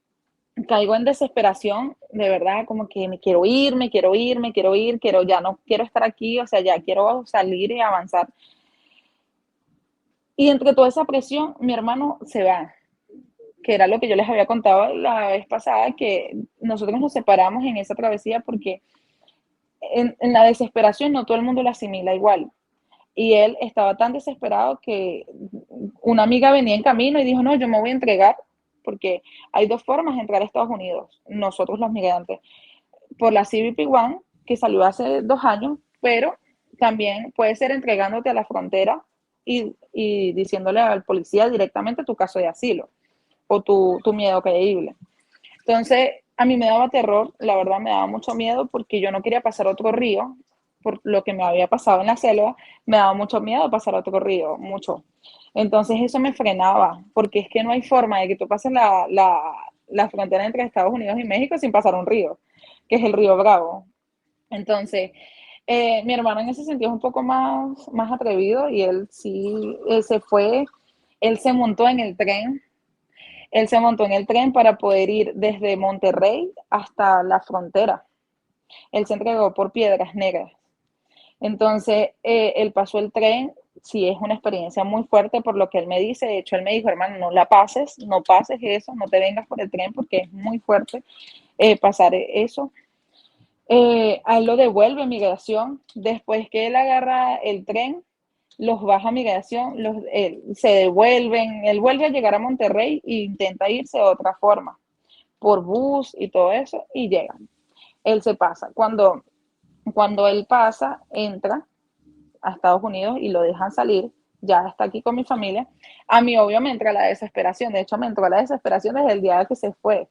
caigo en desesperación, de verdad, como que me quiero ir, me quiero ir, me quiero ir, ya no quiero estar aquí, o sea, ya quiero salir y avanzar. Y entre toda esa presión, mi hermano se va, que era lo que yo les había contado la vez pasada, que nosotros nos separamos en esa travesía porque en la desesperación no todo el mundo lo asimila igual. Y él estaba tan desesperado que una amiga venía en camino y dijo, no, yo me voy a entregar, porque hay dos formas de entrar a Estados Unidos, nosotros los migrantes, por la CBP-1, que salió hace 2 años, pero también puede ser entregándote a la frontera y diciéndole al policía directamente tu caso de asilo o tu miedo creíble. Entonces, a mí me daba terror, la verdad me daba mucho miedo porque yo no quería pasar otro río, por lo que me había pasado en la selva, me daba mucho miedo pasar otro río, mucho. Entonces eso me frenaba, porque es que no hay forma de que tú pases la frontera entre Estados Unidos y México sin pasar un río, que es el río Bravo. Entonces, mi hermano en ese sentido es un poco más atrevido y él sí se fue, él se montó en el tren él se montó en el tren para poder ir desde Monterrey hasta la frontera. Él se entregó por Piedras Negras. Entonces, él pasó el tren. Sí, es una experiencia muy fuerte por lo que él me dice. De hecho, él me dijo, hermano, no la pases, no pases eso, no te vengas por el tren porque es muy fuerte pasar eso. A él lo devuelve migración. Después que él agarra el tren, los baja migración, se devuelven, él vuelve a llegar a Monterrey e intenta irse de otra forma, por bus y todo eso, y llegan. Él se pasa. Cuando él pasa, entra a Estados Unidos y lo dejan salir, ya está aquí con mi familia. A mí obvio me entra la desesperación, de hecho me entró la desesperación desde el día que se fue.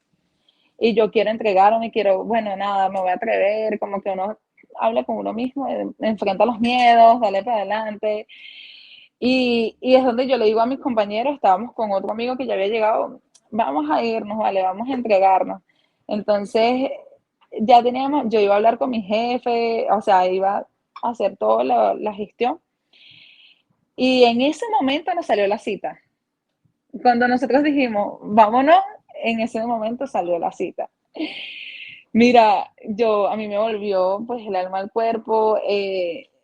Y yo quiero entregarme, quiero, bueno, nada, me voy a atrever, como que uno habla con uno mismo, enfrenta los miedos, dale para adelante. Y es donde yo le digo a mis compañeros, estábamos con otro amigo que ya había llegado, vamos a irnos, vale, vamos a entregarnos. Entonces, ya teníamos, yo iba a hablar con mi jefe, o sea, iba a hacer toda la gestión. Y en ese momento nos salió la cita. Cuando nosotros dijimos, vámonos, en ese momento salió la cita. Mira, a mí me volvió pues el alma al cuerpo,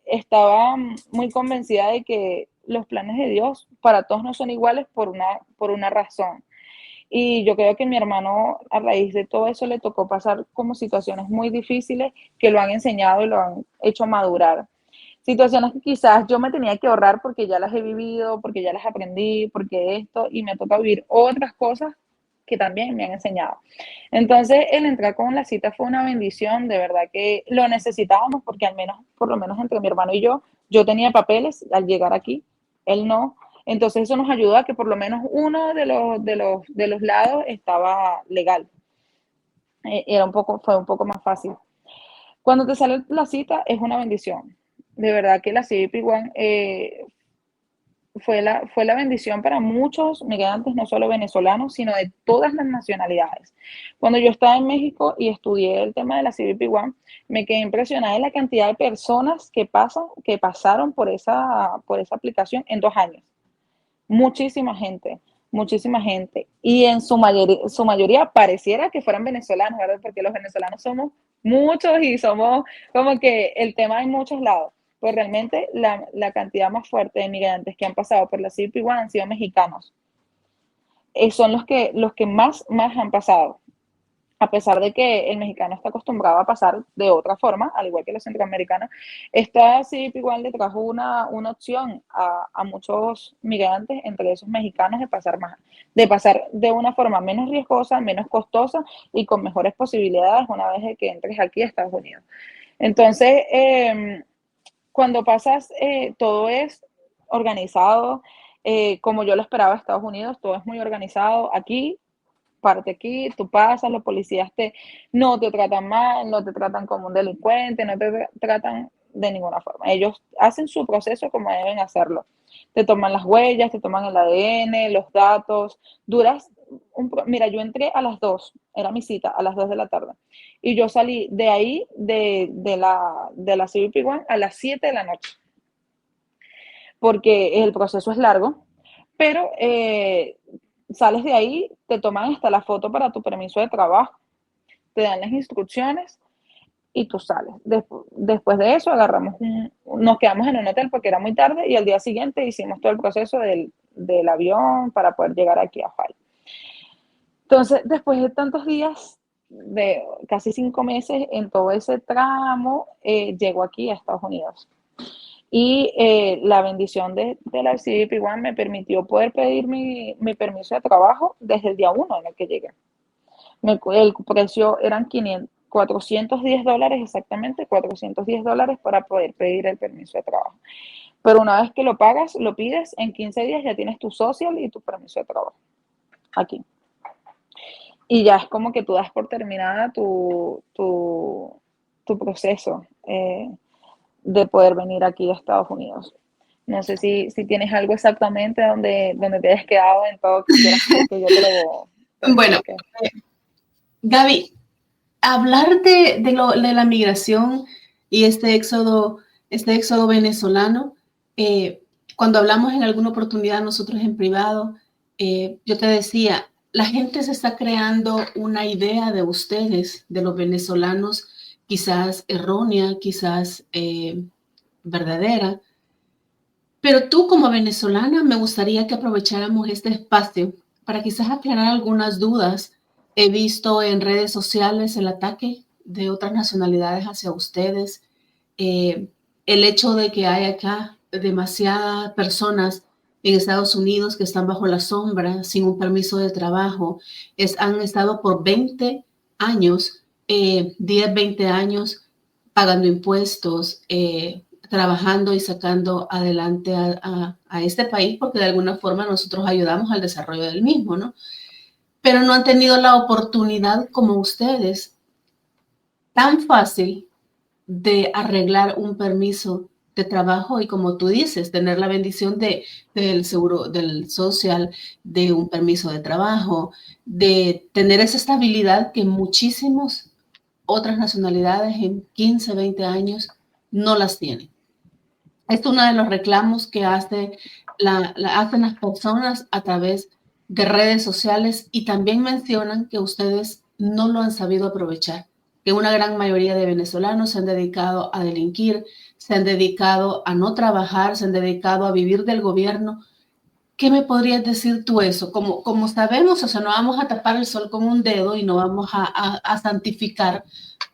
estaba muy convencida de que los planes de Dios para todos no son iguales por una razón. Y yo creo que mi hermano, a raíz de todo eso, le tocó pasar como situaciones muy difíciles que lo han enseñado y lo han hecho madurar. Situaciones que quizás yo me tenía que ahorrar porque ya las he vivido, porque ya las aprendí, porque esto, y me toca vivir otras cosas que también me han enseñado. Entonces, el entrar con la cita fue una bendición, de verdad que lo necesitábamos porque al menos, por lo menos entre mi hermano y yo tenía papeles al llegar aquí, él no. Entonces eso nos ayudó a que por lo menos uno de los lados estaba legal. Fue un poco más fácil. Cuando te sale la cita es una bendición. De verdad que la CBP One fue la bendición para muchos migrantes, no solo venezolanos, sino de todas las nacionalidades. Cuando yo estaba en México y estudié el tema de la CBP-1, me quedé impresionada de la cantidad de personas que pasaron por esa aplicación en 2 años. Muchísima gente, muchísima gente. Y en su mayoría pareciera que fueran venezolanos, ¿verdad? Porque los venezolanos somos muchos y somos como que el tema en muchos lados. Pues realmente la cantidad más fuerte de migrantes que han pasado por la CBP-1 han sido mexicanos. Son los que más han pasado, a pesar de que el mexicano está acostumbrado a pasar de otra forma, al igual que los centroamericanos. Esta sí igual le trajo una opción a muchos migrantes, entre esos mexicanos, de pasar de una forma menos riesgosa, menos costosa y con mejores posibilidades una vez que entres aquí a Estados Unidos. Entonces, cuando pasas, todo es organizado, como yo lo esperaba en Estados Unidos, todo es muy organizado. Aquí parte aquí, tú pasas, los policías no te tratan mal, no te tratan como un delincuente, no te tratan de ninguna forma. Ellos hacen su proceso como deben hacerlo. Te toman las huellas, te toman el ADN, los datos. Mira, yo entré a las 2, era mi cita, a las 2 de la tarde. Y yo salí de ahí, de la CBP-1 a las 7 de la noche. Porque el proceso es largo, pero sales de ahí, te toman hasta la foto para tu permiso de trabajo, te dan las instrucciones y tú sales. Después de eso nos quedamos en un hotel porque era muy tarde y al día siguiente hicimos todo el proceso del avión para poder llegar aquí a Fay. Entonces, después de tantos días, de casi 5 meses en todo ese tramo, llego aquí a Estados Unidos. Y la bendición de la CBP-1 me permitió poder pedir mi permiso de trabajo desde el día 1 en el que llegué. El precio eran $410 exactamente, $410 para poder pedir el permiso de trabajo. Pero una vez que lo pagas, lo pides, en 15 días ya tienes tu social y tu permiso de trabajo aquí. Y ya es como que tú das por terminada tu proceso de poder venir aquí a Estados Unidos. No sé si tienes algo exactamente donde te hayas quedado en todo que quieras que yo te lo Bueno, Gaby, hablar de la migración y este éxodo venezolano, cuando hablamos en alguna oportunidad nosotros en privado, yo te decía, la gente se está creando una idea de ustedes, de los venezolanos, quizás errónea, quizás verdadera. Pero tú como venezolana me gustaría que aprovecháramos este espacio para quizás aclarar algunas dudas. He visto en redes sociales el ataque de otras nacionalidades hacia ustedes. El hecho de que hay acá demasiadas personas en Estados Unidos que están bajo la sombra sin un permiso de trabajo. Han estado por 20 años, 10, 20 años pagando impuestos, trabajando y sacando adelante a este país, porque de alguna forma nosotros ayudamos al desarrollo del mismo, ¿no? Pero no han tenido la oportunidad como ustedes tan fácil de arreglar un permiso de trabajo y, como tú dices, tener la bendición del seguro, del social, de un permiso de trabajo, de tener esa estabilidad que muchísimas otras nacionalidades en 15, 20 años no las tienen. Es uno de los reclamos que hacen las personas a través de redes sociales, y también mencionan que ustedes no lo han sabido aprovechar, que una gran mayoría de venezolanos se han dedicado a delinquir, se han dedicado a no trabajar, se han dedicado a vivir del gobierno. ¿Qué me podrías decir tú eso? Como sabemos, o sea, no vamos a tapar el sol con un dedo y no vamos a santificar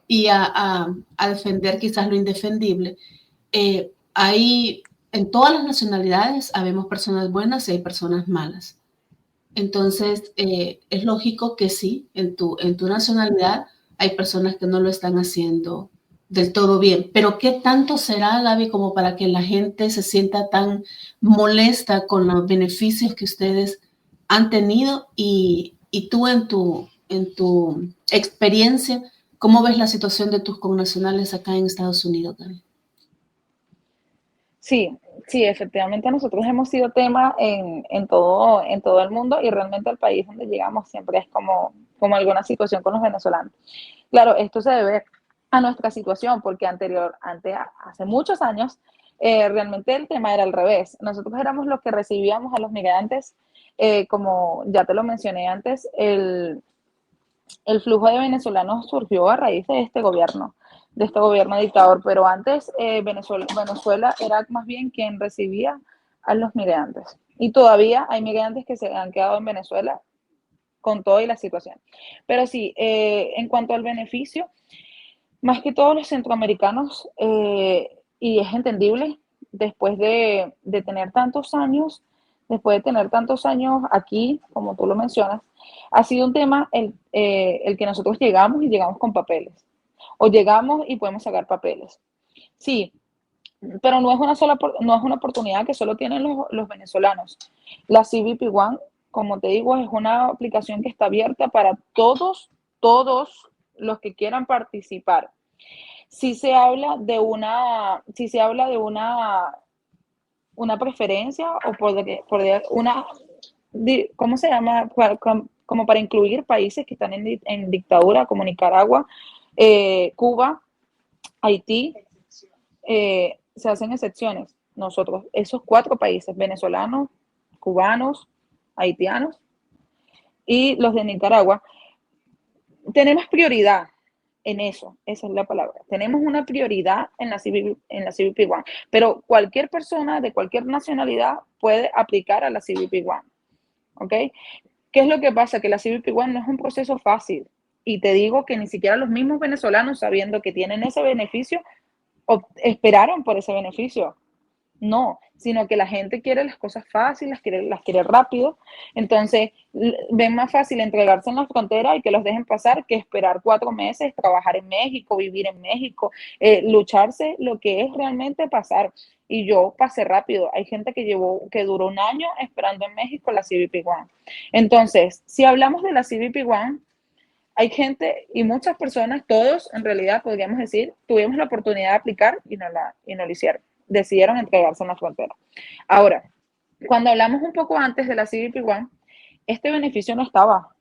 y a defender quizás lo indefendible. Hay en todas las nacionalidades habemos personas buenas y hay personas malas. Entonces, es lógico que sí, en tu nacionalidad hay personas que no lo están haciendo del todo bien. Pero ¿qué tanto será, Gaby, como para que la gente se sienta tan molesta con los beneficios que ustedes han tenido? Y tú en tu experiencia, ¿cómo ves la situación de tus connacionales acá en Estados Unidos, Gaby? Sí, Sí, efectivamente nosotros hemos sido tema en todo el mundo y realmente el país donde llegamos siempre es como alguna situación con los venezolanos. Claro, esto se debe a nuestra situación porque hace muchos años, realmente el tema era al revés. Nosotros éramos los que recibíamos a los migrantes, como ya te lo mencioné antes, el flujo de venezolanos surgió a raíz de este gobierno dictador, pero antes Venezuela era más bien quien recibía a los migrantes. Y todavía hay migrantes que se han quedado en Venezuela con todo y la situación. Pero sí, en cuanto al beneficio, más que todos los centroamericanos, y es entendible, después de tener tantos años, después de tener tantos años aquí, como tú lo mencionas, ha sido un tema el que nosotros llegamos y llegamos con papeles, o llegamos y podemos sacar papeles. Sí, pero no es una oportunidad que solo tienen los venezolanos. La CBP One, como te digo, es una aplicación que está abierta para todos los que quieran participar. Si se habla de una preferencia o ¿cómo se llama? Como para incluir países que están en dictadura, como Nicaragua, Cuba, Haití, se hacen excepciones. Nosotros, esos 4 países, venezolanos, cubanos, haitianos y los de Nicaragua, tenemos prioridad en eso, esa es la palabra. Tenemos una prioridad en la CBP One, pero cualquier persona de cualquier nacionalidad puede aplicar a la CBP One, ¿ok? ¿Qué es lo que pasa? Que la CBP One no es un proceso fácil, y te digo que ni siquiera los mismos venezolanos, sabiendo que tienen ese beneficio, esperaron por ese beneficio. No, sino que la gente quiere las cosas fáciles, las quiere rápido. Entonces, ven más fácil entregarse en la frontera y que los dejen pasar que esperar 4 meses, trabajar en México, vivir en México, lucharse lo que es realmente pasar. Y yo pasé rápido. Hay gente que duró 1 año esperando en México la CBP One. Entonces, si hablamos de la CBP One, hay gente y muchas personas, todos en realidad podríamos decir, tuvimos la oportunidad de aplicar y no lo hicieron. Decidieron entregarse en la frontera. Ahora, cuando hablamos un poco antes de la CBP One, este beneficio no estaba.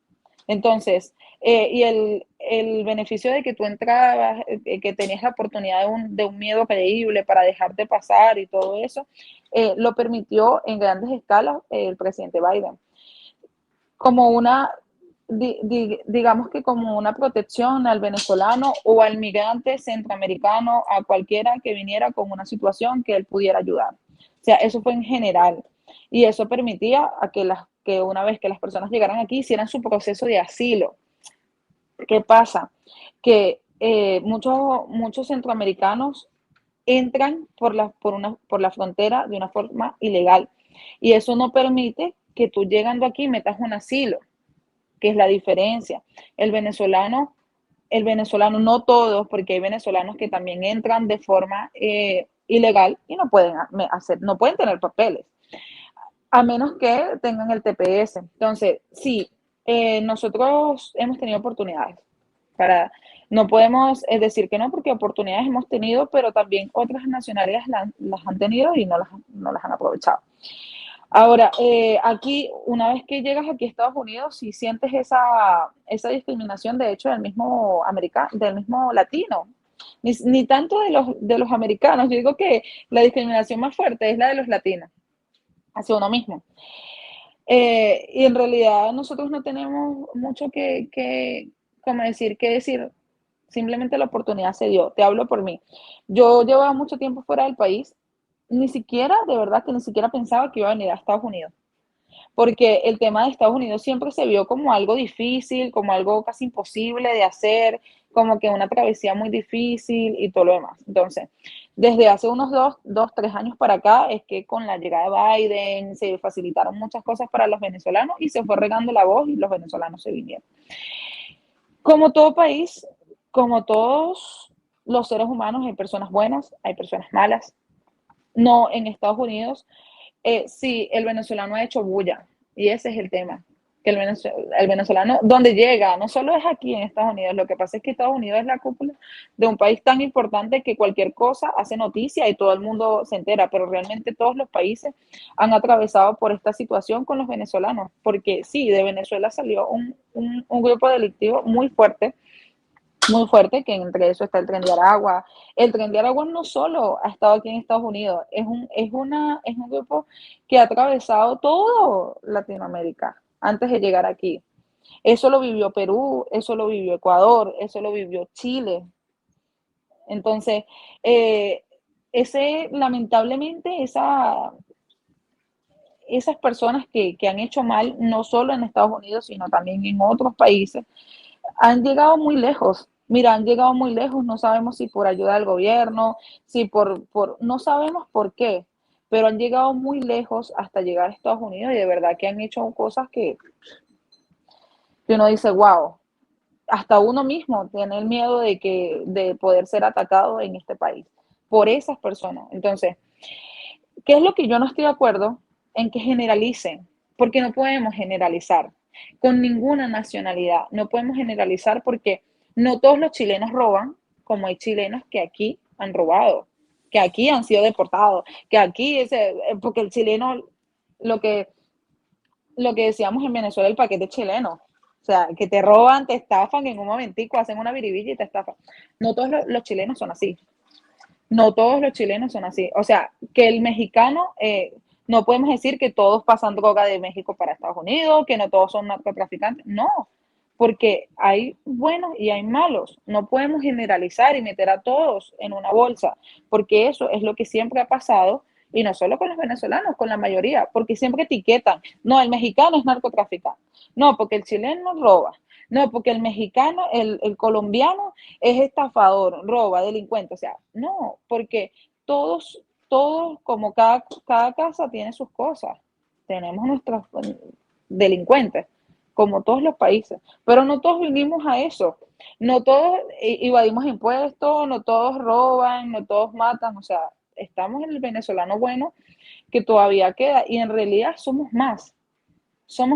Entonces, y el beneficio de que tú entrabas, que tenías la oportunidad de un miedo creíble para dejarte pasar y todo eso, lo permitió en grandes escalas el presidente Biden. Como digamos que como una protección al venezolano o al migrante centroamericano, a cualquiera que viniera con una situación que él pudiera ayudar. O sea, eso fue en general. Y eso permitía que una vez que las personas llegaran aquí, hicieran su proceso de asilo. ¿Qué pasa? Que muchos centroamericanos entran por la frontera de una forma ilegal. Y eso no permite que tú llegando aquí metas un asilo, que es la diferencia. El venezolano, no todos, porque hay venezolanos que también entran de forma ilegal y no pueden tener papeles, a menos que tengan el TPS. Entonces, sí, nosotros hemos tenido oportunidades no podemos decir que no, porque oportunidades hemos tenido, pero también otras nacionalidades las han tenido y no las han aprovechado. Ahora, aquí, una vez que llegas aquí a Estados Unidos, si sientes esa discriminación, de hecho, del mismo latino, ni tanto de los americanos. Yo digo que la discriminación más fuerte es la de los latinos, hacia uno mismo. Y en realidad nosotros no tenemos mucho que decir, simplemente la oportunidad se dio. Te hablo por mí. Yo llevaba mucho tiempo fuera del país, de verdad que ni siquiera pensaba que iba a venir a Estados Unidos, porque el tema de Estados Unidos siempre se vio como algo difícil, como algo casi imposible de hacer, como que una travesía muy difícil y todo lo demás. Entonces, desde hace unos 3 años para acá es que con la llegada de Biden se facilitaron muchas cosas para los venezolanos y se fue regando la voz y los venezolanos se vinieron. Como todo país, como todos los seres humanos, hay personas buenas, hay personas malas. No, en Estados Unidos, sí, el venezolano ha hecho bulla y ese es el tema. que el venezolano, donde llega, no solo es aquí en Estados Unidos, lo que pasa es que Estados Unidos es la cúpula de un país tan importante que cualquier cosa hace noticia y todo el mundo se entera, pero realmente todos los países han atravesado por esta situación con los venezolanos, porque sí, de Venezuela salió un grupo delictivo muy fuerte, que entre eso está el Tren de Aragua. El Tren de Aragua no solo ha estado aquí en Estados Unidos, es un grupo que ha atravesado todo Latinoamérica antes de llegar aquí. Eso lo vivió Perú, eso lo vivió Ecuador, eso lo vivió Chile. Entonces, lamentablemente, esas personas que han hecho mal, no solo en Estados Unidos, sino también en otros países, han llegado muy lejos. Mira, han llegado muy lejos, no sabemos si por ayuda del gobierno, si no sabemos por qué, pero han llegado muy lejos hasta llegar a Estados Unidos y de verdad que han hecho cosas que uno dice, wow, hasta uno mismo tiene el miedo de poder ser atacado en este país por esas personas. Entonces, ¿qué es lo que yo no estoy de acuerdo? En que generalicen, porque no podemos generalizar con ninguna nacionalidad. No podemos generalizar porque no todos los chilenos roban, como hay chilenos que aquí han robado, que aquí han sido deportados, que aquí, porque el chileno, lo que, lo que decíamos en Venezuela, el paquete chileno. O sea, que te roban, te estafan en un momentico, hacen una biribilla y te estafan. No todos los chilenos son así. No todos los chilenos son así. O sea, que el mexicano, no podemos decir que todos pasan droga de México para Estados Unidos, que no todos son narcotraficantes. No, porque hay buenos y hay malos. No podemos generalizar y meter a todos en una bolsa, porque eso es lo que siempre ha pasado, y no solo con los venezolanos, con la mayoría, porque siempre etiquetan, no, el mexicano es narcotraficante, no, porque el chileno roba, no, porque el mexicano, el colombiano es estafador, roba, delincuente, o sea, no, porque todos, como cada casa tiene sus cosas, tenemos nuestros delincuentes, como todos los países, pero no todos vinimos a eso, no todos evadimos impuestos, no todos roban, no todos matan, o sea, estamos en el venezolano bueno que todavía queda y en realidad somos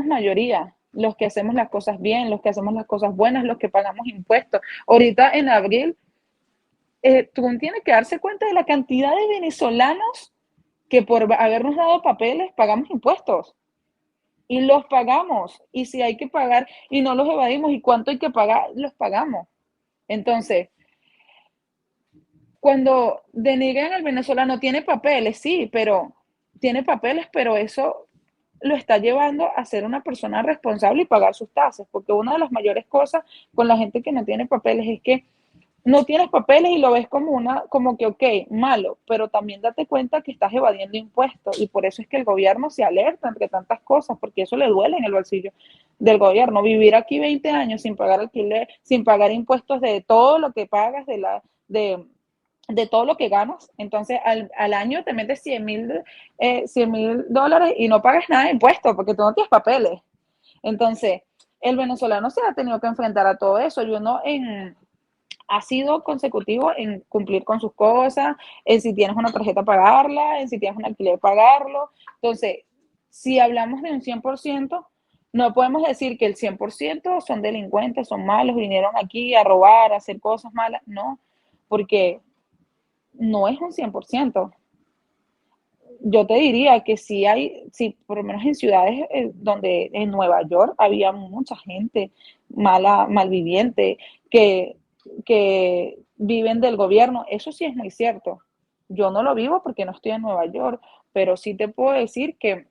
mayoría los que hacemos las cosas bien, los que hacemos las cosas buenas, los que pagamos impuestos. Ahorita en abril, Trump tiene que darse cuenta de la cantidad de venezolanos que por habernos dado papeles pagamos impuestos. Y los pagamos. Y si hay que pagar y no los evadimos, y cuánto hay que pagar, los pagamos. Entonces, cuando denigran al venezolano, tiene papeles, sí, pero tiene papeles, pero eso lo está llevando a ser una persona responsable y pagar sus tasas, porque una de las mayores cosas con la gente que no tiene papeles es que no tienes papeles y lo ves como que, ok, malo, pero también date cuenta que estás evadiendo impuestos y por eso es que el gobierno se alerta entre tantas cosas, porque eso le duele en el bolsillo del gobierno. Vivir aquí 20 años sin pagar alquiler, sin pagar impuestos de todo lo que pagas, de todo lo que ganas, entonces al año te metes $100,000 y no pagas nada de impuestos porque tú no tienes papeles. Entonces, el venezolano se ha tenido que enfrentar a todo eso. Yo no ha sido consecutivo en cumplir con sus cosas, en si tienes una tarjeta pagarla, en si tienes un alquiler pagarlo. Entonces, si hablamos de un 100%, no podemos decir que el 100% son delincuentes, son malos, vinieron aquí a robar, a hacer cosas malas. No, porque no es un 100%. Yo te diría que sí, por lo menos en ciudades donde en Nueva York había mucha gente malviviente, que viven del gobierno. Eso sí es muy cierto. Yo no lo vivo porque no estoy en Nueva York, pero sí te puedo decir que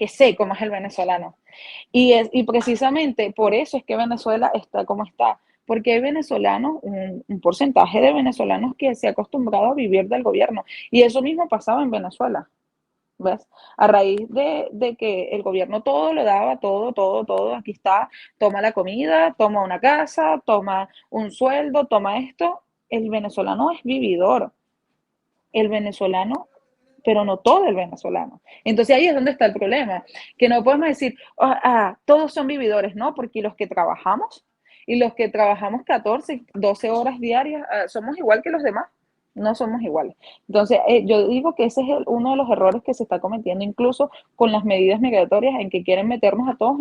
sé cómo es el venezolano. Y precisamente por eso es que Venezuela está como está, porque hay venezolanos, un porcentaje de venezolanos que se ha acostumbrado a vivir del gobierno. Y eso mismo pasaba en Venezuela, ¿ves? A raíz de que el gobierno todo lo daba, todo, aquí está, toma la comida, toma una casa, toma un sueldo, toma esto. El venezolano es vividor. El venezolano, pero no todo el venezolano. Entonces ahí es donde está el problema, que no podemos decir, todos son vividores, ¿no? Porque los que trabajamos y los que trabajamos 14, 12 horas diarias, somos igual que los demás. no somos iguales. Entonces, yo digo que ese es uno de los errores que se está cometiendo incluso con las medidas migratorias en que quieren meternos a todos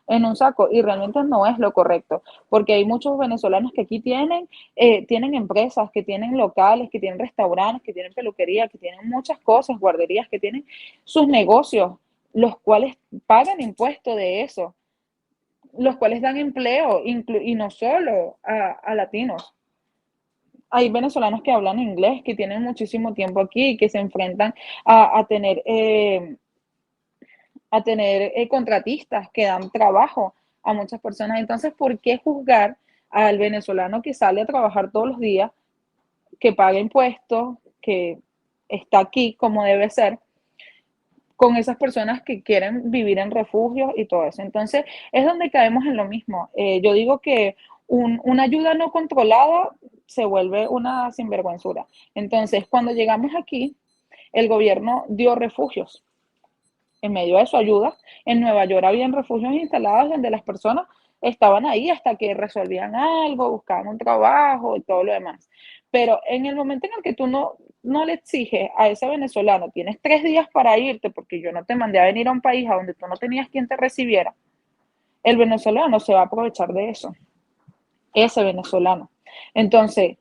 en un saco y realmente no es lo correcto, porque hay muchos venezolanos que aquí tienen empresas, que tienen locales, que tienen restaurantes, que tienen peluquería, que tienen muchas cosas, guarderías, que tienen sus negocios, los cuales pagan impuestos de eso, los cuales dan empleo y no solo a latinos. Hay venezolanos que hablan inglés, que tienen muchísimo tiempo aquí, que se enfrentan a, a tener, eh, a tener contratistas que dan trabajo a muchas personas. Entonces, ¿por qué juzgar al venezolano que sale a trabajar todos los días, que paga impuestos, que está aquí como debe ser, con esas personas que quieren vivir en refugios y todo eso? Entonces, es donde caemos en lo mismo. Yo digo que una ayuda no controlada se vuelve una sinvergüenzura. Entonces, cuando llegamos aquí, el gobierno dio refugios. En medio de su ayuda, en Nueva York habían refugios instalados donde las personas estaban ahí hasta que resolvían algo, buscaban un trabajo y todo lo demás. Pero en el momento en el que tú no le exiges a ese venezolano, tienes 3 días para irte porque yo no te mandé a venir a un país a donde tú no tenías quien te recibiera, el venezolano se va a aprovechar de eso, ese venezolano. Entonces,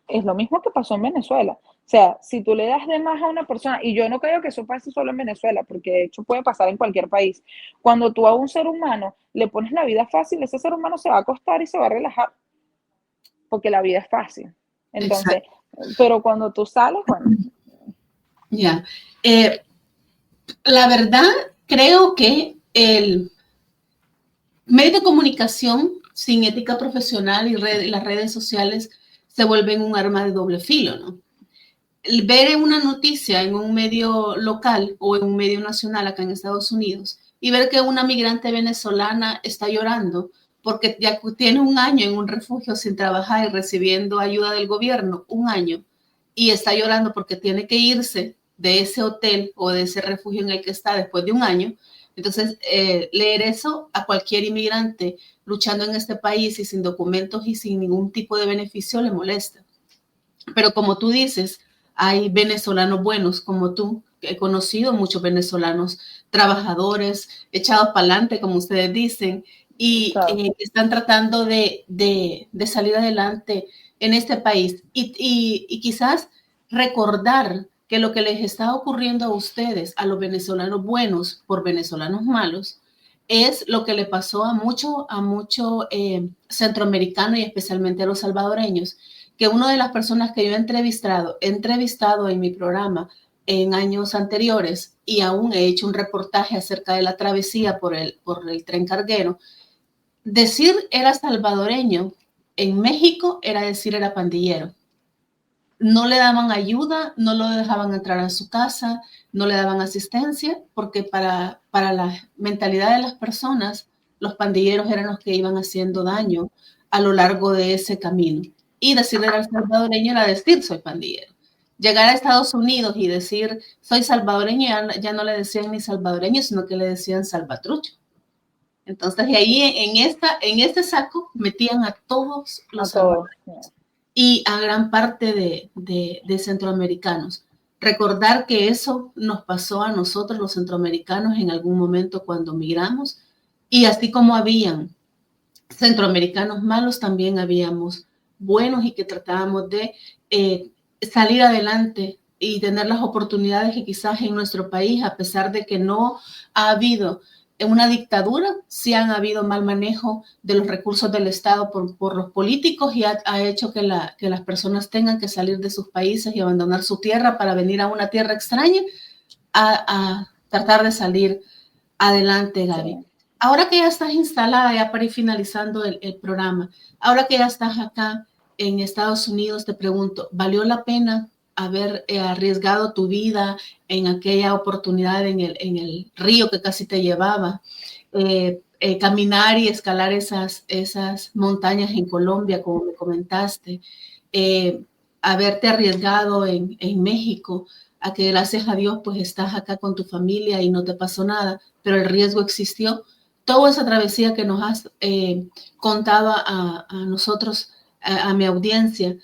es lo mismo que pasó en Venezuela. O sea, si tú le das de más a una persona, y yo no creo que eso pase solo en Venezuela, porque de hecho puede pasar en cualquier país, cuando tú a un ser humano le pones la vida fácil, ese ser humano se va a acostar y se va a relajar, porque la vida es fácil. Entonces, Exacto. pero cuando tú sales, bueno. Ya. La verdad, creo que el medio de comunicación sin ética profesional y las redes sociales se vuelven un arma de doble filo, ¿no? El ver una noticia en un medio local o en un medio nacional acá en Estados Unidos y ver que una migrante venezolana está llorando porque ya tiene un año en un refugio sin trabajar y recibiendo ayuda del gobierno, un año, y está llorando porque tiene que irse de ese hotel o de ese refugio en el que está después de un año. Entonces, leer eso a cualquier inmigrante luchando en este país y sin documentos y sin ningún tipo de beneficio le molesta. Pero como tú dices, hay venezolanos buenos como tú. He conocido muchos venezolanos trabajadores, echados para adelante, como ustedes dicen, y Claro. están tratando de salir adelante en este país. Y quizás recordar que lo que les está ocurriendo a ustedes, a los venezolanos buenos por venezolanos malos, es lo que le pasó a mucho centroamericanos y especialmente a los salvadoreños, que una de las personas que yo he entrevistado en mi programa en años anteriores y aún he hecho un reportaje acerca de la travesía por el tren carguero, decir era salvadoreño en México era decir era pandillero. No le daban ayuda, no lo dejaban entrar a su casa, no le daban asistencia, porque para la mentalidad de las personas, los pandilleros eran los que iban haciendo daño a lo largo de ese camino. Y decirle al salvadoreño era decir soy pandillero. Llegar a Estados Unidos y decir soy salvadoreño, ya no le decían ni salvadoreño, sino que le decían salvatrucho. Entonces, ahí en este saco metían a todos A los todos. salvadoreños y a gran parte de centroamericanos. Recordar que eso nos pasó a nosotros los centroamericanos en algún momento cuando migramos, y así como habían centroamericanos malos, también habíamos buenos y que tratábamos de salir adelante y tener las oportunidades que quizás en nuestro país, a pesar de que no ha habido una dictadura, sí han habido mal manejo de los recursos del Estado por los políticos y ha hecho que las personas tengan que salir de sus países y abandonar su tierra para venir a una tierra extraña a tratar de salir adelante, Gaby. Sí. Ahora que ya estás instalada, ya para ir finalizando el programa, ahora que ya estás acá en Estados Unidos, te pregunto, ¿valió la pena haber arriesgado tu vida en aquella oportunidad en el río que casi te llevaba? Caminar y escalar esas montañas en Colombia, como me comentaste, haberte arriesgado en México, a que gracias a Dios pues estás acá con tu familia y no te pasó nada, pero el riesgo existió. Toda esa travesía que nos has contado a nosotros, a mi audiencia,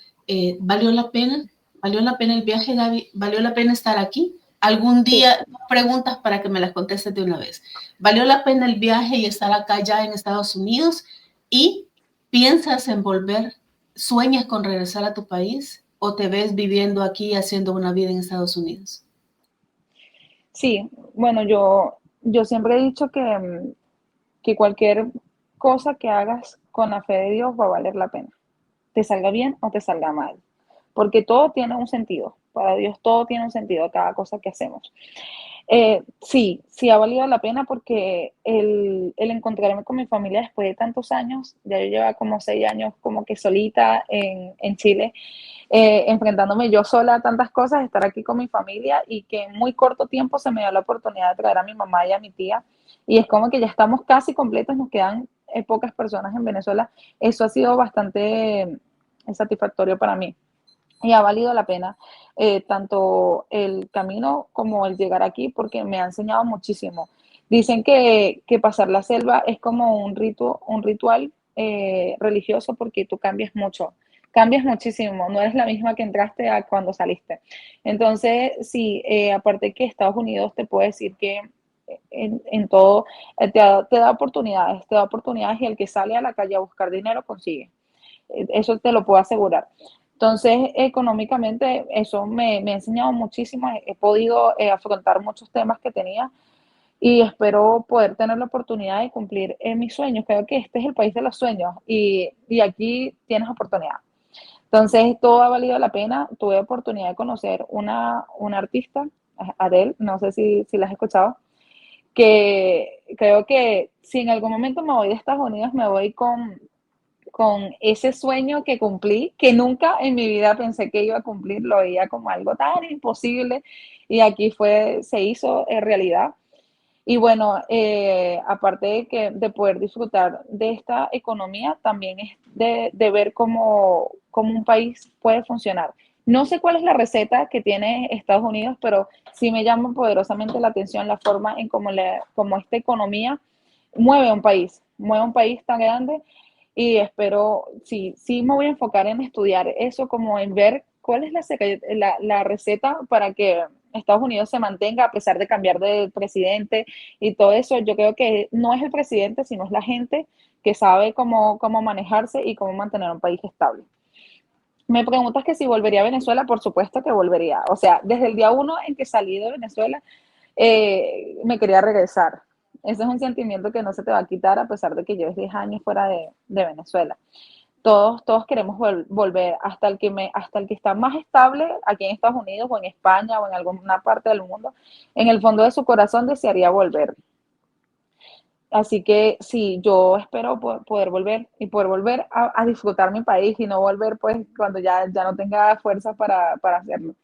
¿valió la pena? ¿Valió la pena el viaje, Gaby? ¿Valió la pena estar aquí? Algún Sí, día, preguntas para que me las contestes de una vez. ¿Valió la pena el viaje y estar acá ya en Estados Unidos? ¿Y piensas en volver? ¿Sueñas con regresar a tu país? ¿O te ves viviendo aquí haciendo una vida en Estados Unidos? sí, bueno, yo siempre he dicho que cualquier cosa que hagas con la fe de Dios va a valer la pena, te salga bien o te salga mal, porque todo tiene un sentido, para Dios todo tiene un sentido, cada cosa que hacemos. Sí, sí ha valido la pena porque el encontrarme con mi familia después de tantos años, ya yo llevaba como 6 años como que solita en Chile, enfrentándome yo sola a tantas cosas, estar aquí con mi familia y que en muy corto tiempo se me dio la oportunidad de traer a mi mamá y a mi tía. Y es como que ya estamos casi completos, nos quedan pocas personas en Venezuela. Eso ha sido bastante satisfactorio para mí y ha valido la pena tanto el camino como el llegar aquí porque me ha enseñado muchísimo. Dicen que pasar la selva es como un ritual religioso porque tú cambias muchísimo, no eres la misma que entraste a cuando saliste. Entonces, sí, aparte que Estados Unidos te puede decir que en todo te da oportunidades y el que sale a la calle a buscar dinero consigue. Eso te lo puedo asegurar. Entonces, económicamente, eso me ha enseñado muchísimo. He podido afrontar muchos temas que tenía y espero poder tener la oportunidad de cumplir mis sueños. Creo que este es el país de los sueños y aquí tienes oportunidad. Entonces, todo ha valido la pena. Tuve oportunidad de conocer una artista, Adele, no sé si la has escuchado, que creo que si en algún momento me voy de Estados Unidos, me voy con ese sueño que cumplí, que nunca en mi vida pensé que iba a cumplir, lo veía como algo tan imposible y aquí se hizo realidad. Y bueno, aparte de poder disfrutar de esta economía, también es de ver cómo un país puede funcionar. No sé cuál es la receta que tiene Estados Unidos, pero sí me llama poderosamente la atención la forma en cómo esta economía mueve un país tan grande y espero, sí, sí me voy a enfocar en estudiar eso, como en ver cuál es la receta para que Estados Unidos se mantenga a pesar de cambiar de presidente y todo eso. Yo creo que no es el presidente, sino es la gente que sabe cómo manejarse y cómo mantener un país estable. Me preguntas que si volvería a Venezuela, por supuesto que volvería. O sea, desde el día uno en que salí de Venezuela, me quería regresar. Ese es un sentimiento que no se te va a quitar a pesar de que lleves 10 años fuera de Venezuela. Todos queremos volver hasta el que está más estable aquí en Estados Unidos o en España o en alguna parte del mundo. En el fondo de su corazón desearía volver. Así que sí, yo espero poder volver y poder volver a disfrutar mi país y no volver pues cuando ya no tenga fuerza para hacerlo.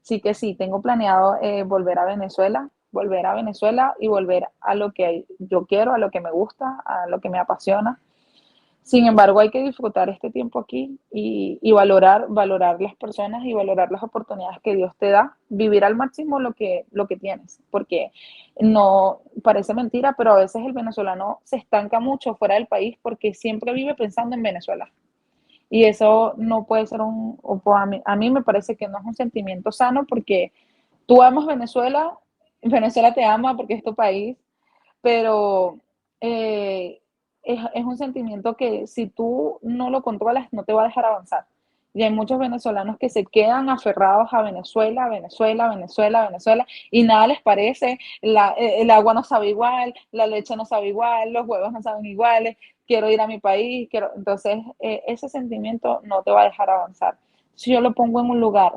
Así que sí, tengo planeado volver a Venezuela y volver a lo que yo quiero, a lo que me gusta, a lo que me apasiona. Sin embargo, hay que disfrutar este tiempo aquí y valorar las personas y valorar las oportunidades que Dios te da, vivir al máximo lo que tienes, porque no parece mentira, pero a veces el venezolano se estanca mucho fuera del país porque siempre vive pensando en Venezuela. Y eso no puede ser a mí me parece que no es un sentimiento sano porque tú amas Venezuela, Venezuela te ama porque es tu país, pero es un sentimiento que si tú no lo controlas no te va a dejar avanzar. Y hay muchos venezolanos que se quedan aferrados a Venezuela, Venezuela, Venezuela, Venezuela, y nada les parece, el agua no sabe igual, la leche no sabe igual, los huevos no saben iguales, quiero ir a mi país, entonces ese sentimiento no te va a dejar avanzar. Si yo lo pongo en un lugar,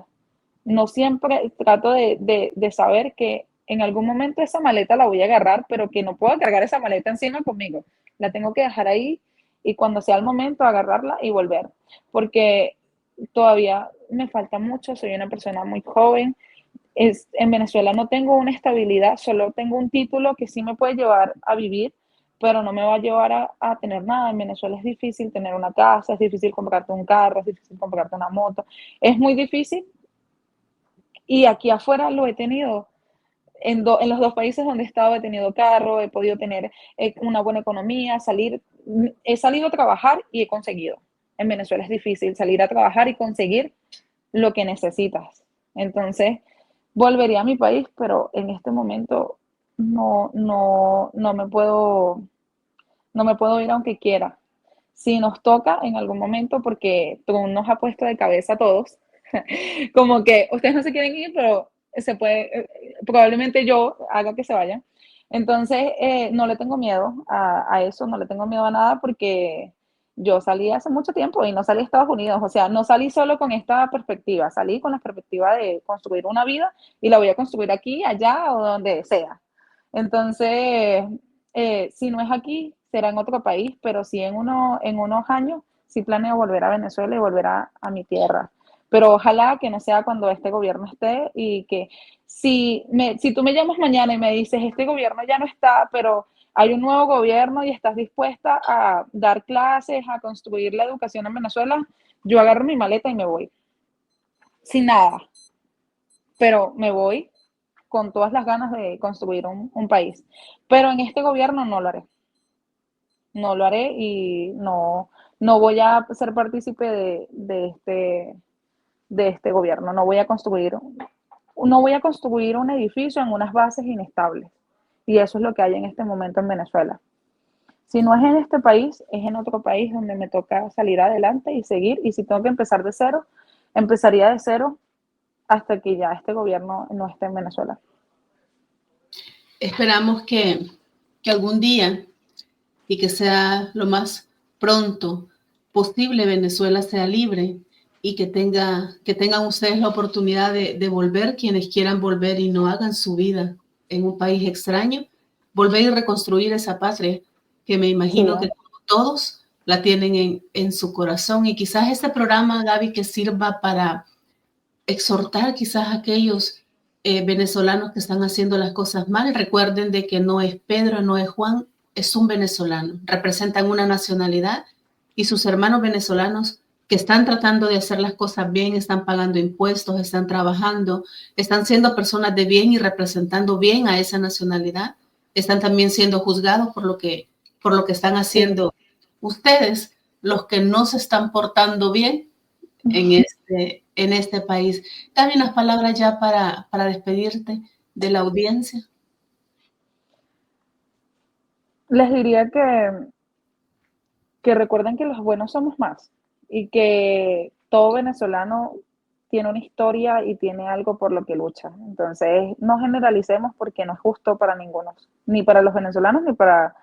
no siempre trato de saber que en algún momento esa maleta la voy a agarrar, pero que no puedo cargar esa maleta encima conmigo. La tengo que dejar ahí y cuando sea el momento agarrarla y volver. Porque todavía me falta mucho, soy una persona muy joven. En Venezuela no tengo una estabilidad, solo tengo un título que sí me puede llevar a vivir, pero no me va a llevar a tener nada. En Venezuela es difícil tener una casa, es difícil comprarte un carro, es difícil comprarte una moto. Es muy difícil y aquí afuera lo he tenido. En los dos países donde he estado he tenido carro, he podido tener una buena economía, he salido a trabajar y he conseguido. En Venezuela es difícil salir a trabajar y conseguir lo que necesitas. Entonces, volvería a mi país, pero en este momento no no me puedo ir aunque quiera. Si nos toca en algún momento, porque Trump nos ha puesto de cabeza a todos, como que ustedes no se quieren ir, pero se puede, probablemente yo haga que se vayan. Entonces, no le tengo miedo a eso, no le tengo miedo a nada porque yo salí hace mucho tiempo y no salí a Estados Unidos, o sea, no salí solo con esta perspectiva, salí con la perspectiva de construir una vida y la voy a construir aquí, allá o donde sea. Entonces, si no es aquí, será en otro país, pero sí en unos años, sí planeo volver a Venezuela y volver a mi tierra. Pero ojalá que no sea cuando este gobierno esté y que si tú me llamas mañana y me dices, este gobierno ya no está, pero hay un nuevo gobierno y estás dispuesta a dar clases, a construir la educación en Venezuela, yo agarro mi maleta y me voy. Sin nada, pero me voy con todas las ganas de construir un país. Pero en este gobierno no lo haré. No lo haré y no voy a ser partícipe de este gobierno. No voy a construir un edificio en unas bases inestables. Y eso es lo que hay en este momento en Venezuela. Si no es en este país, es en otro país donde me toca salir adelante y seguir. Y si tengo que empezar de cero, empezaría de cero hasta que ya este gobierno no esté en Venezuela. Esperamos que algún día y que sea lo más pronto posible Venezuela sea libre y que tengan ustedes la oportunidad de volver, quienes quieran volver y no hagan su vida en un país extraño, volver y reconstruir esa patria que me imagino Sí. que todos la tienen en su corazón. Y quizás este programa, Gaby, que sirva para exhortar quizás a aquellos venezolanos que están haciendo las cosas mal. Recuerden de que no es Pedro, no es Juan, es un venezolano. Representan una nacionalidad y sus hermanos venezolanos que están tratando de hacer las cosas bien, están pagando impuestos, están trabajando, están siendo personas de bien y representando bien a esa nacionalidad, están también siendo juzgados por lo que están haciendo ustedes, los que no se están portando bien en este país. Dame unas palabras ya para despedirte de la audiencia. Les diría que recuerden que los buenos somos más y que todo venezolano tiene una historia y tiene algo por lo que lucha. Entonces, no generalicemos porque no es justo para ninguno, ni para los venezolanos ni para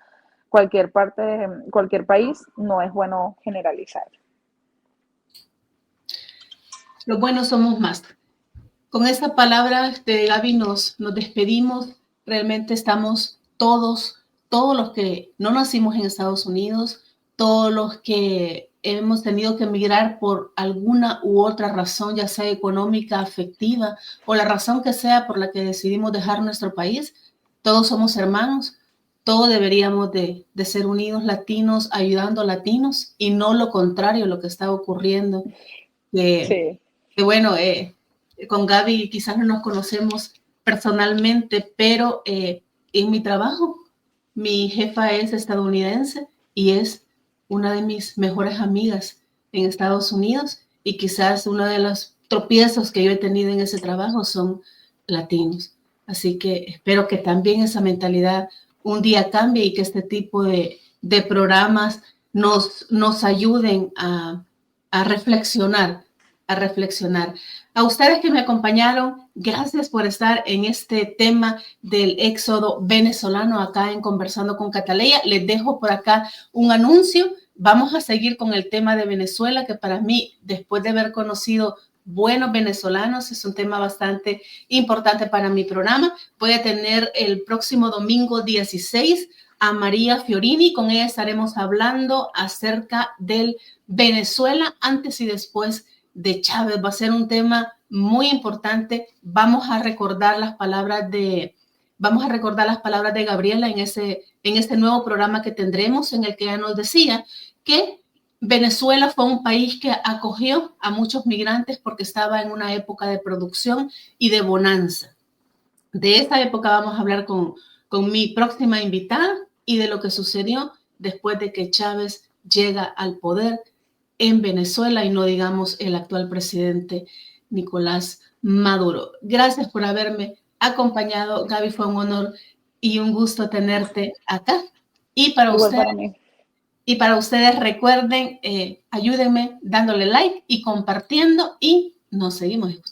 cualquier parte, cualquier país, no es bueno generalizar. Los buenos somos más. Con esta palabra de Gaby nos despedimos. Realmente estamos todos los que no nacimos en Estados Unidos, todos los que hemos tenido que emigrar por alguna u otra razón, ya sea económica, afectiva, o la razón que sea por la que decidimos dejar nuestro país, todos somos hermanos, todos deberíamos de ser unidos latinos, ayudando a latinos, y no lo contrario, lo que está ocurriendo. Sí. Que bueno, con Gaby quizás no nos conocemos personalmente, pero en mi trabajo, mi jefa es estadounidense y es una de mis mejores amigas en Estados Unidos, y quizás uno de los tropiezos que yo he tenido en ese trabajo son latinos. Así que espero que también esa mentalidad un día cambie y que este tipo de programas nos ayuden a reflexionar a reflexionar. A ustedes que me acompañaron, gracias por estar en este tema del éxodo venezolano acá en Conversando con Cataleya. Les dejo por acá un anuncio. Vamos a seguir con el tema de Venezuela, que para mí, después de haber conocido buenos venezolanos, es un tema bastante importante para mi programa. Voy a tener el próximo domingo 16 a María Fiorini. Con ella estaremos hablando acerca del Venezuela antes y después de Chávez. Va a ser un tema muy importante. Vamos a recordar las palabras de Gabriela en este nuevo programa que tendremos, en el que ella nos decía que Venezuela fue un país que acogió a muchos migrantes porque estaba en una época de producción y de bonanza. De esta época vamos a hablar con mi próxima invitada y de lo que sucedió después de que Chávez llega al poder en Venezuela, y no digamos el actual presidente Nicolás Maduro. Gracias por haberme acompañado, Gaby, fue un honor y un gusto tenerte acá. Y para ustedes recuerden, ayúdenme dándole like y compartiendo y nos seguimos escuchando.